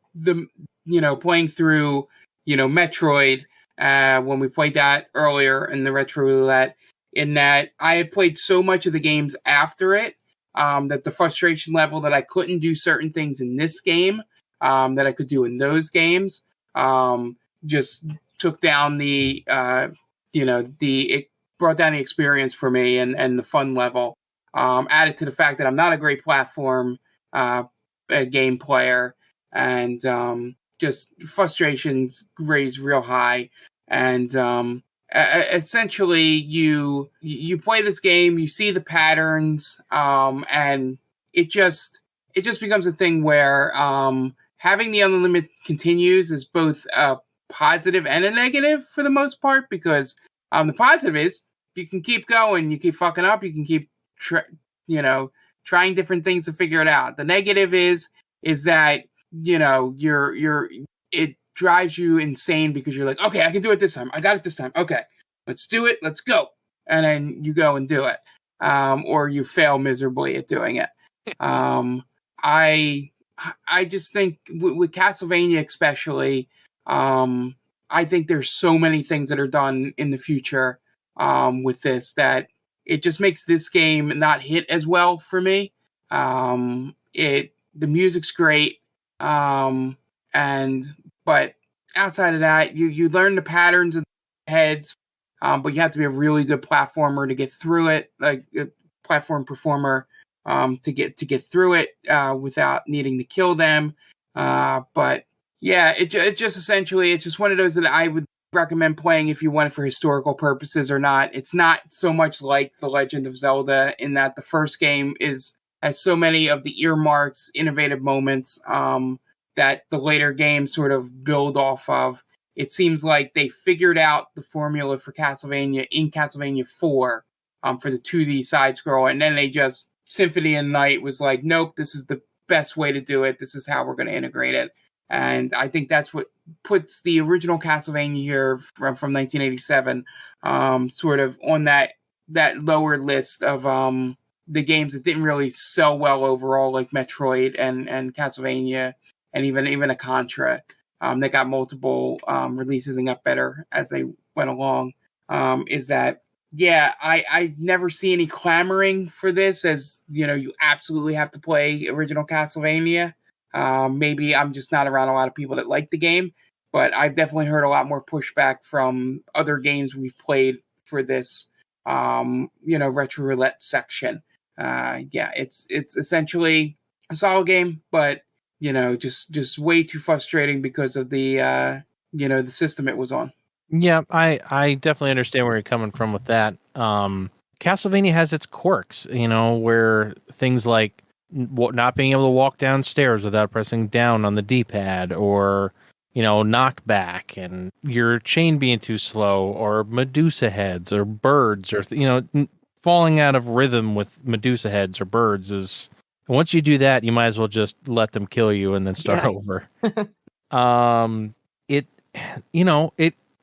playing through Metroid when we played that earlier in the Retro Roulette. In that I had played so much of the games after it. That the frustration level that I couldn't do certain things in this game that I could do in those games just took down it brought down the experience for me and the fun level. Added to the fact that I'm not a great platform game player, and just frustrations raised real high. And essentially you play this game, you see the patterns, and it just becomes a thing where having the unlimited continues is both a positive and a negative for the most part, because the positive is you can keep going, you keep fucking up, you can keep trying different things to figure it out. The negative is that it drives you insane because you're like, okay, I can do it this time. I got it this time. Okay. let's do it, let's go. And then you go and do it. Or you fail miserably at doing it. I just think with Castlevania especially, I think there's so many things that are done in the future with this that it just makes this game not hit as well for me. The music's great, but outside of that, you learn the patterns of the heads, but you have to be a really good platformer to get through it, like a platform performer to get through it without needing to kill them. But yeah, it just essentially, it's just one of those that I would recommend playing if you want it for historical purposes or not. It's not so much like The Legend of Zelda in that the first game has so many of the earmarks, innovative moments that the later games sort of build off of. It seems like they figured out the formula for Castlevania in Castlevania 4 for the 2D side scroll, and then they just Symphony of the Night was like, nope, this is the best way to do it. This is how we're going to integrate it. And I think that's what puts the original Castlevania here from 1987 sort of on that lower list of the games that didn't really sell well overall, like Metroid and Castlevania, and even a Contra that got multiple releases and got better as they went along. Is that, yeah, I never see any clamoring for this as, you absolutely have to play original Castlevania. Maybe I'm just not around a lot of people that like the game, but I've definitely heard a lot more pushback from other games we've played for this, Retro Roulette section. Yeah, it's essentially a solid game, but just way too frustrating because of the the system it was on. Yeah, I definitely understand where you're coming from with that. Castlevania has its quirks, where things like not being able to walk downstairs without pressing down on the D-pad, or knockback, and your chain being too slow, or Medusa heads, or birds, or falling out of rhythm with Medusa heads or birds is. Once you do that, you might as well just let them kill you and then start over.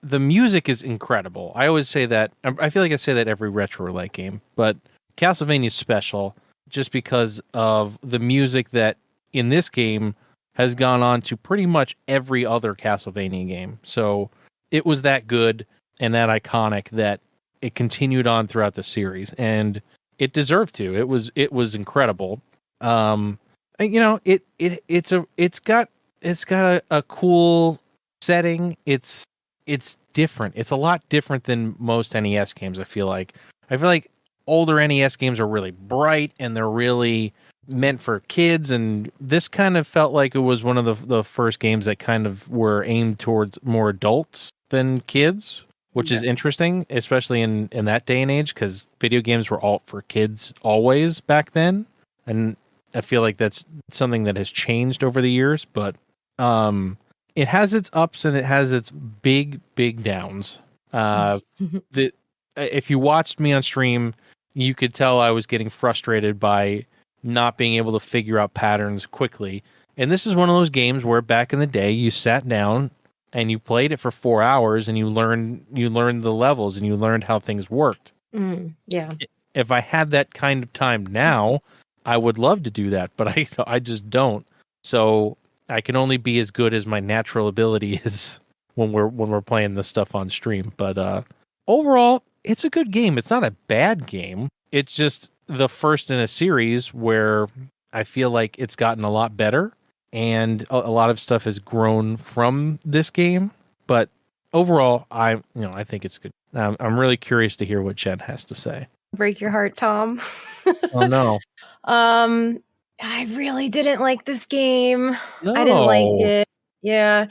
The music is incredible. I always say that. I feel like I say that every Retro Roulette game, but Castlevania is special just because of the music that in this game has gone on to pretty much every other Castlevania game. So it was that good and that iconic that it continued on throughout the series, and it deserved to. It was incredible. It's got a cool setting. It's different. It's a lot different than most NES games. I feel like older NES games are really bright and they're really meant for kids, and this kind of felt like it was one of the first games that kind of were aimed towards more adults than kids, which is interesting, especially in that day and age, because video games were all for kids always back then, and I feel like that's something that has changed over the years, but it has its ups and it has its big downs. If you watched me on stream, you could tell I was getting frustrated by not being able to figure out patterns quickly. And this is one of those games where back in the day, you sat down and you played it for 4 hours and you learned the levels and you learned how things worked. Yeah. If I had that kind of time now, I would love to do that, but I just don't. So I can only be as good as my natural ability is when we're playing this stuff on stream. But overall, it's a good game. It's not a bad game. It's just the first in a series where I feel like it's gotten a lot better, and a lot of stuff has grown from this game. But overall, I think it's good. I'm really curious to hear what Jen has to say. Break your heart, Tom. Oh no. I really didn't like this game. No. I didn't like it. Yeah.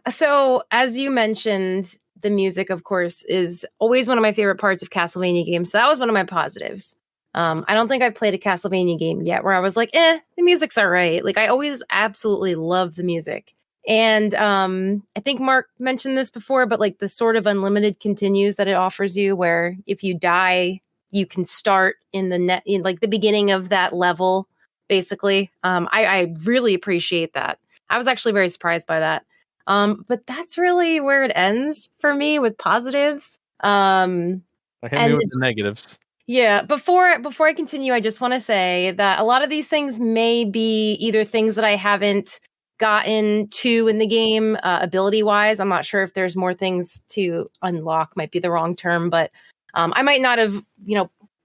So as you mentioned, the music, of course, is always one of my favorite parts of Castlevania games. So that was one of my positives. I don't think I played a Castlevania game yet where I was like, the music's all right. Like, I always absolutely love the music. And I think Mark mentioned this before, but like the sort of unlimited continues that it offers you, where if you die, you can start in the beginning of that level, basically. I really appreciate that. I was actually very surprised by that. But that's really where it ends for me with positives. Hit me with the negatives. Yeah, before I continue, I just want to say that a lot of these things may be either things that I haven't gotten to in the game ability-wise. I'm not sure if there's more things to unlock, might be the wrong term, but I might not have,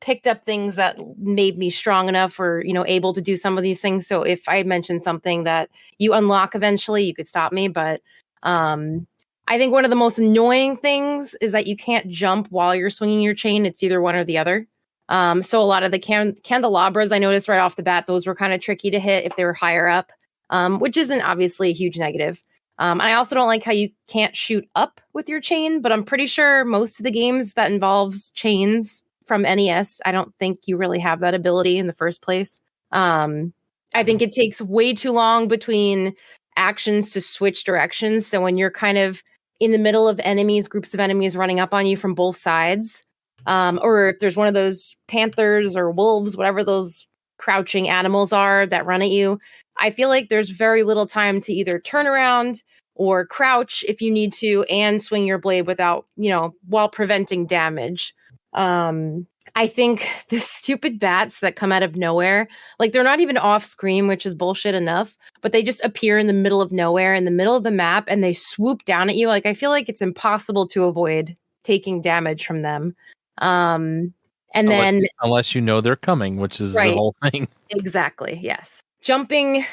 picked up things that made me strong enough or, able to do some of these things. So if I mention something that you unlock eventually, you could stop me. But I think one of the most annoying things is that you can't jump while you're swinging your chain. It's either one or the other. So a lot of the candelabras, I noticed right off the bat, those were kind of tricky to hit if they were higher up, which isn't obviously a huge negative. And I also don't like how you can't shoot up with your chain, but I'm pretty sure most of the games that involves chains from NES, I don't think you really have that ability in the first place. I think it takes way too long between actions to switch directions. So when you're kind of in the middle of groups of enemies running up on you from both sides, or if there's one of those panthers or wolves, whatever those crouching animals are that run at you, I feel like there's very little time to either turn around or crouch if you need to and swing your blade without, while preventing damage. I think the stupid bats that come out of nowhere, like they're not even off screen, which is bullshit enough, but they just appear in the middle of nowhere, in the middle of the map, and they swoop down at you. Like I feel like it's impossible to avoid taking damage from them. Unless you know they're coming, which is the whole thing. Exactly. Yes. Jumping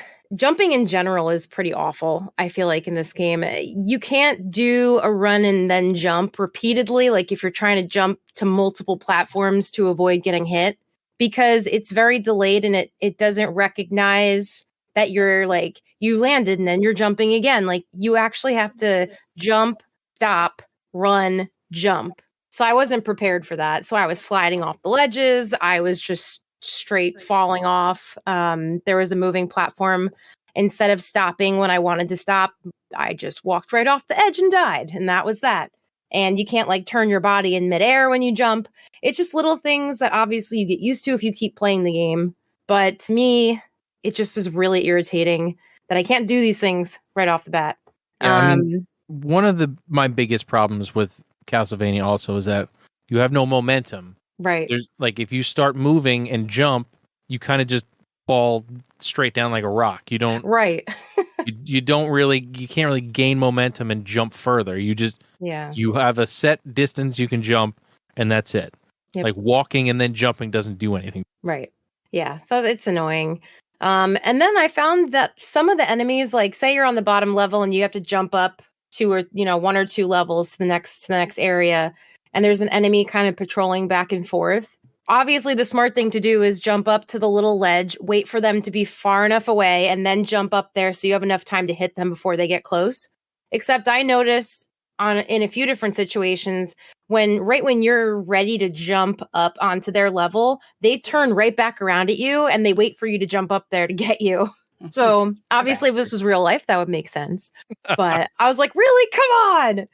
in general is pretty awful, I feel like, in this game. You can't do a run and then jump repeatedly, like if you're trying to jump to multiple platforms to avoid getting hit, because it's very delayed and it doesn't recognize that you're like, you landed and then you're jumping again. Like you actually have to jump, stop, run, jump. So I wasn't prepared for that. So I was sliding off the ledges. I was just straight falling off. There was a moving platform. Instead of stopping when I wanted to stop, I just walked right off the edge and died. And that was that. And you can't like turn your body in midair when you jump. It's just little things that obviously you get used to if you keep playing the game. But to me, it just is really irritating that I can't do these things right off the bat. Yeah, one of my biggest problems with Castlevania also is that you have no momentum. Right. There's like if you start moving and jump, you kind of just fall straight down like a rock. You don't you can't really gain momentum and jump further. You have a set distance you can jump and that's it. Yep. Like walking and then jumping doesn't do anything. Right. Yeah. So it's annoying. And then I found that some of the enemies, like say you're on the bottom level and you have to jump up one or two levels to the next area, and there's an enemy kind of patrolling back and forth. Obviously, the smart thing to do is jump up to the little ledge, wait for them to be far enough away, and then jump up there so you have enough time to hit them before they get close. Except I noticed in a few different situations, when you're ready to jump up onto their level, they turn right back around at you and they wait for you to jump up there to get you. So obviously, if this was real life, that would make sense. But I was like, really? Come on.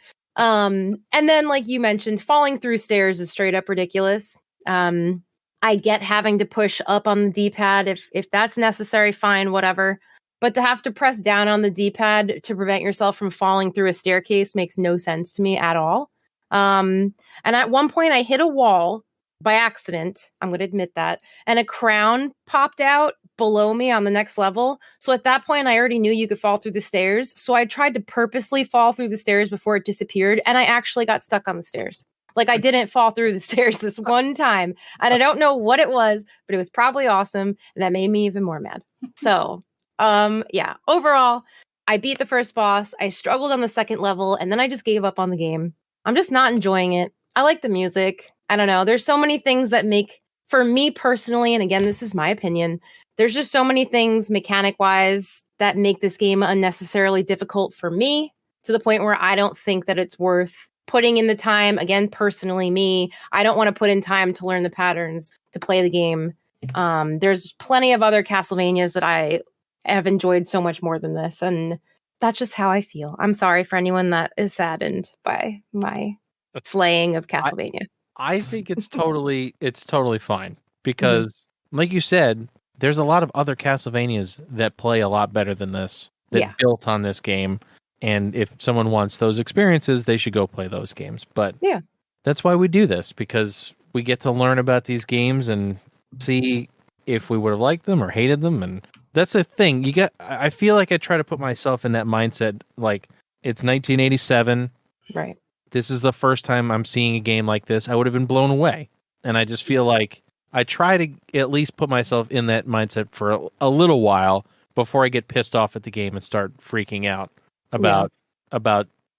And then, like you mentioned, falling through stairs is straight up ridiculous. I get having to push up on the D-pad. If that's necessary, fine, whatever. But to have to press down on the D-pad to prevent yourself from falling through a staircase makes no sense to me at all. And at one point I hit a wall by accident. I'm going to admit that. And a crown popped out below me on the next level. So at that point, I already knew you could fall through the stairs. So I tried to purposely fall through the stairs before it disappeared. And I actually got stuck on the stairs. Like I didn't fall through the stairs this one time. And I don't know what it was, but it was probably awesome. And that made me even more mad. So, overall, I beat the first boss. I struggled on the second level. And then I just gave up on the game. I'm just not enjoying it. I like the music. I don't know. There's so many things that make, for me personally, and again, this is my opinion, there's just so many things mechanic-wise that make this game unnecessarily difficult for me, to the point where I don't think that it's worth putting in the time. Again, personally, me, I don't want to put in time to learn the patterns to play the game. There's plenty of other Castlevanias that I have enjoyed so much more than this, and that's just how I feel. I'm sorry for anyone that is saddened by my slaying of Castlevania. I think it's totally fine because, like you said, there's a lot of other Castlevanias that play a lot better than this, that built on this game. And if someone wants those experiences, they should go play those games. But that's why we do this, because we get to learn about these games and see if we would have liked them or hated them. And that's the thing. I feel like I try to put myself in that mindset. Like, it's 1987. Right. This is the first time I'm seeing a game like this. I would have been blown away. And I just feel like I try to at least put myself in that mindset for a little while before I get pissed off at the game and start freaking out about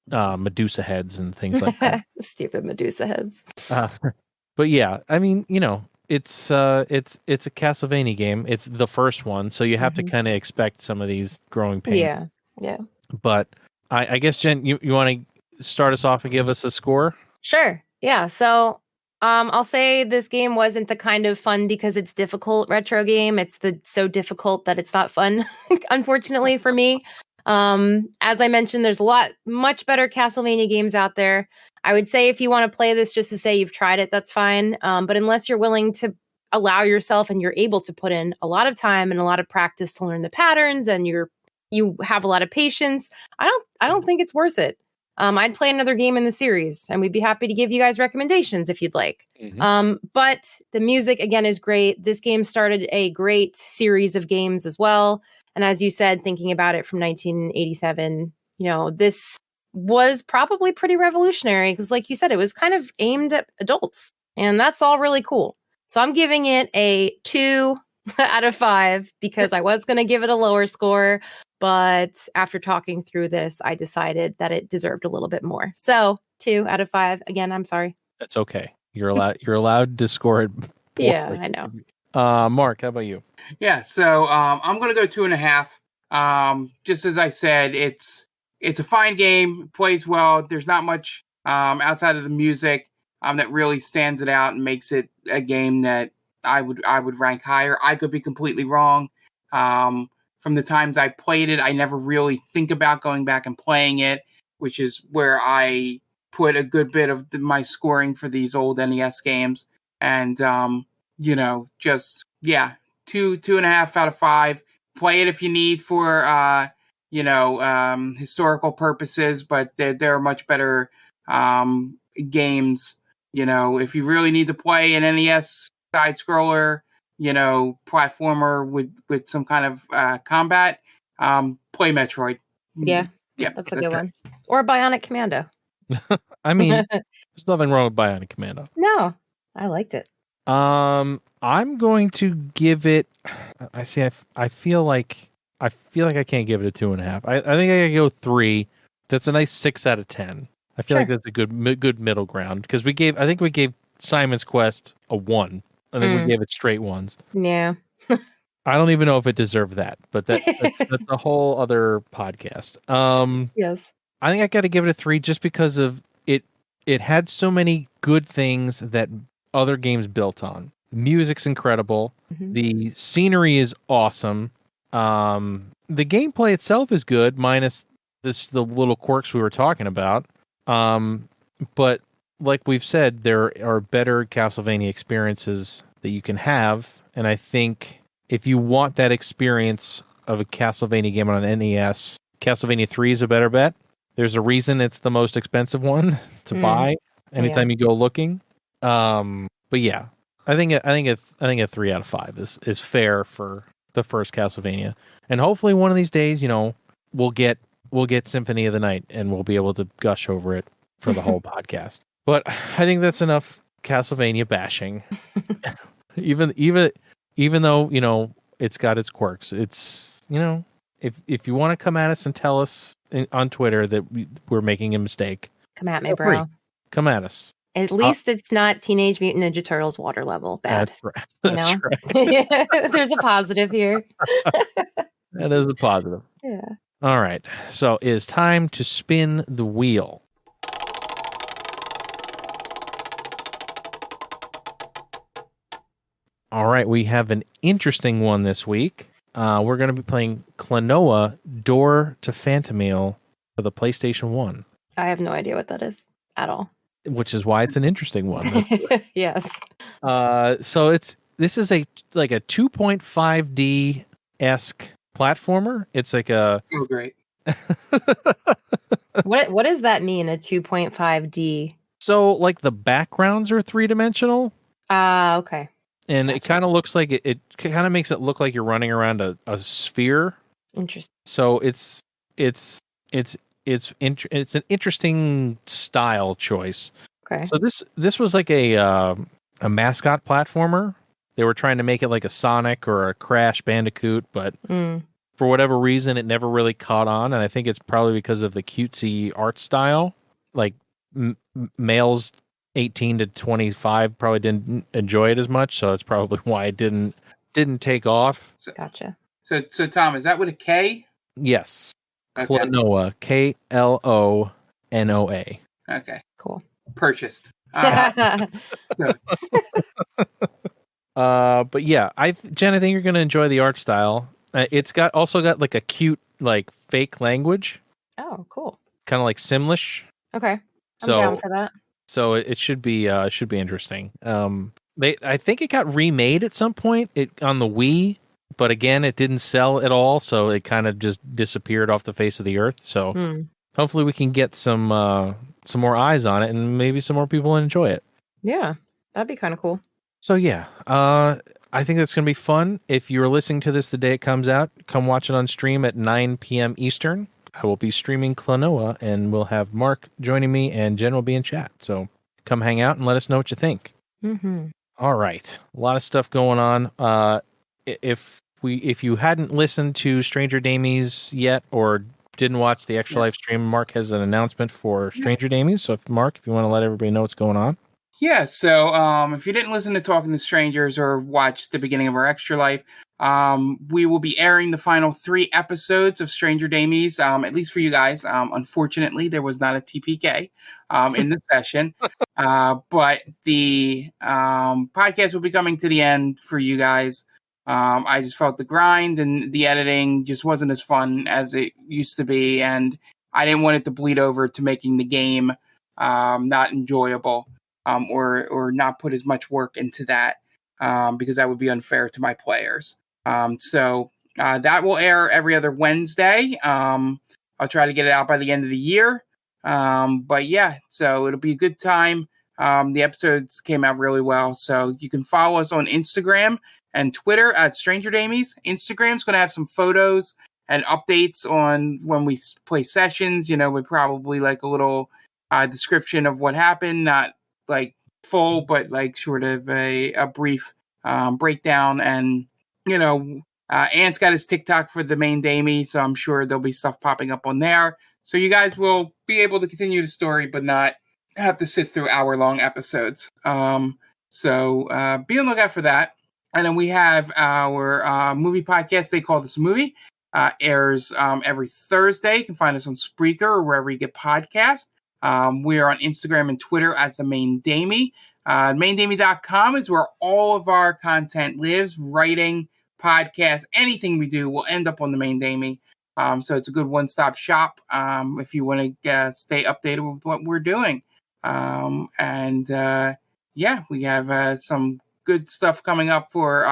Medusa heads and things like that. Stupid Medusa heads. But yeah, I mean, it's a Castlevania game. It's the first one, so you have to kind of expect some of these growing pains. Yeah. But I guess, Jen, you want to start us off and give us a score? Sure. Yeah. So I'll say this game wasn't the kind of fun because it's difficult retro game. It's so difficult that it's not fun, unfortunately for me. As I mentioned, there's much better Castlevania games out there. I would say if you want to play this just to say you've tried it, that's fine. But unless you're willing to allow yourself and you're able to put in a lot of time and a lot of practice to learn the patterns and you have a lot of patience, I don't think it's worth it. I'd play another game in the series and we'd be happy to give you guys recommendations if you'd like. But the music, again, is great. This game started a great series of games as well. And as you said, thinking about it from 1987, this was probably pretty revolutionary because, like you said, it was kind of aimed at adults. And that's all really cool. So I'm giving it a 2 out of 5 because I was going to give it a lower score. But after talking through this, I decided that it deserved a little bit more. So 2 out of 5. Again, I'm sorry. That's okay. You're allowed to score it poorly. Yeah, I know. Mark, how about you? Yeah, so I'm going to go 2.5. Just as I said, it's a fine game. It plays well. There's not much outside of the music that really stands it out and makes it a game that I would rank higher. I could be completely wrong. From the times I played it, I never really think about going back and playing it, which is where I put a good bit of my scoring for these old NES games. And, just, 2.5 out of 5. Play it if you need for, historical purposes, but there are much better games. If you really need to play an NES side-scroller, platformer with some kind of combat, play Metroid. Yeah, that's a good one. Or Bionic Commando. I mean, there's nothing wrong with Bionic Commando. No, I liked it. I'm going to give it. I feel like I can't give it a 2.5. I think I gotta go 3. That's a nice 6 out of 10. I feel like that's a good middle ground because we gave Simon's Quest a 1. I think we gave it straight 1s. Yeah. I don't even know if it deserved that, but that's a whole other podcast. Yes. I think I got to give it a 3 just because of it. It had so many good things that other games built on. The music's incredible. Mm-hmm. The scenery is awesome. The gameplay itself is good, minus the little quirks we were talking about. But like we've said, there are better Castlevania experiences that you can have, and I think if you want that experience of a Castlevania game on an NES, Castlevania 3 is a better bet. There's a reason it's the most expensive one to buy anytime you go looking. But yeah, I think a 3 out of 5 is fair for the first Castlevania, and hopefully one of these days, we'll get Symphony of the Night and we'll be able to gush over it for the whole podcast. But I think that's enough Castlevania bashing. even though it's got its quirks, it's if you want to come at us and tell us on Twitter that we're making a mistake, come at me, bro. Come at us. At least it's not Teenage Mutant Ninja Turtles water level bad. That's right. There's a positive here. That is a positive. Yeah. All right. So it is time to spin the wheel. All right. We have an interesting one this week. We're going to be playing Klonoa Door to Phantomile for the PlayStation 1. I have no idea what that is at all. Which is why it's an interesting one. Yes. So this is a 2.5D esque platformer. It's like a great. What does that mean? A 2.5D? So, like, the backgrounds are 3-dimensional, Okay. and it Gotcha. kind of looks like it kind of makes it look like you're running around a sphere. Interesting. So it's an interesting style choice. Okay. So this was like a mascot platformer. They were trying to make it like a Sonic or a Crash Bandicoot, but for whatever reason, it never really caught on. And I think it's probably because of the cutesy art style. Like males 18 to 25 probably didn't enjoy it as much, so that's probably why it didn't take off. Gotcha. So Tom, is that with a K? Yes. Okay. Klonoa. Klonoa. Okay. Cool. Purchased. So, but yeah, Jen, I think you're gonna enjoy the art style. It's also got like a cute like fake language, Oh, cool. kind of like Simlish. Okay. I'm So down for that. So it should be interesting. I think it got remade at some point on the Wii, but again, it didn't sell at all, so it kind of just disappeared off the face of the earth. So hopefully we can get some more eyes on it, and maybe some more people enjoy it. Yeah, that'd be kind of cool. So yeah, I think that's gonna be fun. If you're listening to this the day it comes out, come watch it on stream at 9 p.m. Eastern. I will be streaming Klonoa, and we'll have Mark joining me, and Jen will be in chat. So come hang out and let us know what you think. Mm-hmm. All right, a lot of stuff going on. If you hadn't listened to Stranger Damies yet, or didn't watch the Extra Life stream, Mark has an announcement for Stranger Damies. So, Mark, if you want to let everybody know what's going on. Yeah, so if you didn't listen to Talking to Strangers or watch the beginning of our Extra Life, we will be airing the final 3 episodes of Stranger Damies, at least for you guys. Unfortunately, there was not a TPK in the session, but the podcast will be coming to the end for you guys. I just felt the grind and the editing just wasn't as fun as it used to be, and I didn't want it to bleed over to making the game not enjoyable. Or not put as much work into that because that would be unfair to my players. So that will air every other Wednesday. I'll try to get it out by the end of the year. But yeah, so it'll be a good time. The episodes came out really well. So you can follow us on Instagram and Twitter at Stranger Damies. Instagram's going to have some photos and updates on when we play sessions. We probably like a little description of what happened, not like full, but like sort of a brief breakdown. And Ant's got his TikTok for the main Damie, so I'm sure there'll be stuff popping up on there, so you guys will be able to continue the story but not have to sit through hour-long episodes. So be on the lookout for that. And then we have our movie podcast, They Call This a Movie, airs every Thursday. You can find us on Spreaker or wherever you get podcasts. We are on Instagram and Twitter at the Main Damie. MainDamie.com is where all of our content lives. Writing, podcasts, anything we do will end up on the Main Damie. So it's a good one-stop shop if you want to stay updated with what we're doing. Yeah, we have some good stuff coming up for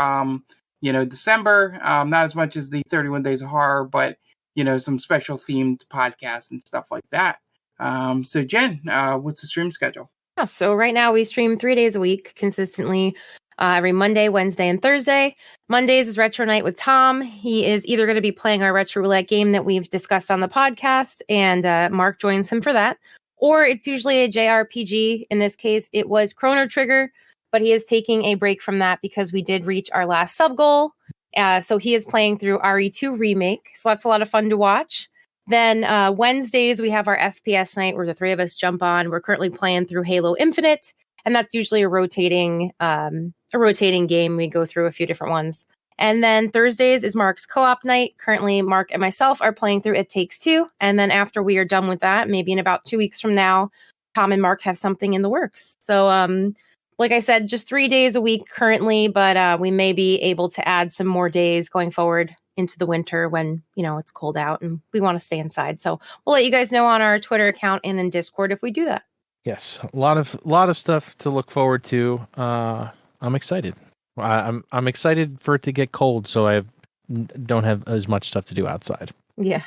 December. Not as much as the 31 Days of Horror, but some special themed podcasts and stuff like that. So Jen, what's the stream schedule? Yeah, so right now we stream 3 days a week consistently, every Monday, Wednesday, and Thursday. Mondays is Retro Night with Tom. He is either going to be playing our Retro Roulette game that we've discussed on the podcast, and Mark joins him for that. Or it's usually a JRPG. In this case, it was Chrono Trigger, but he is taking a break from that because we did reach our last sub goal. So he is playing through RE2 Remake. So that's a lot of fun to watch. Then Wednesdays, we have our FPS night where the 3 of us jump on. We're currently playing through Halo Infinite, and that's usually a rotating game. We go through a few different ones. And then Thursdays is Mark's co-op night. Currently, Mark and myself are playing through It Takes Two. And then after we are done with that, maybe in about 2 weeks from now, Tom and Mark have something in the works. So, like I said, just 3 days a week currently, but we may be able to add some more days going forward into the winter when, it's cold out and we want to stay inside. So we'll let you guys know on our Twitter account and in Discord if we do that. Yes, a lot of stuff to look forward to. I'm excited. I'm excited for it to get cold, so I don't have as much stuff to do outside. Yeah.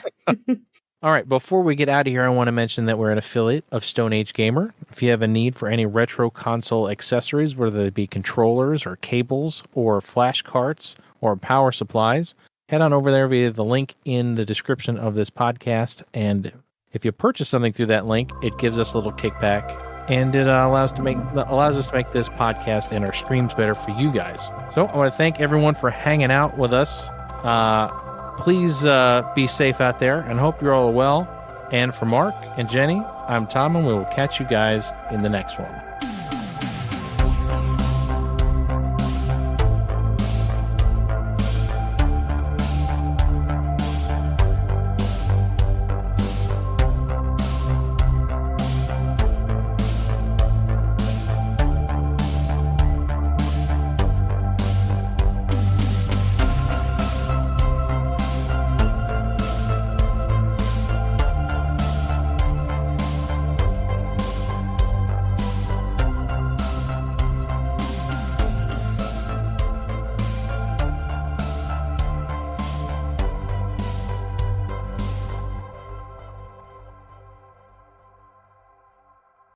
All right, before we get out of here, I want to mention that we're an affiliate of Stone Age Gamer. If you have a need for any retro console accessories, whether they be controllers or cables or flash carts or power supplies, head on over there via the link in the description of this podcast. And if you purchase something through that link, it gives us a little kickback, and it allows us to make this podcast and our streams better for you guys. So I want to thank everyone for hanging out with us. Please be safe out there, and hope you're all well. And for Mark and Jenny, I'm Tom, and we will catch you guys in the next one.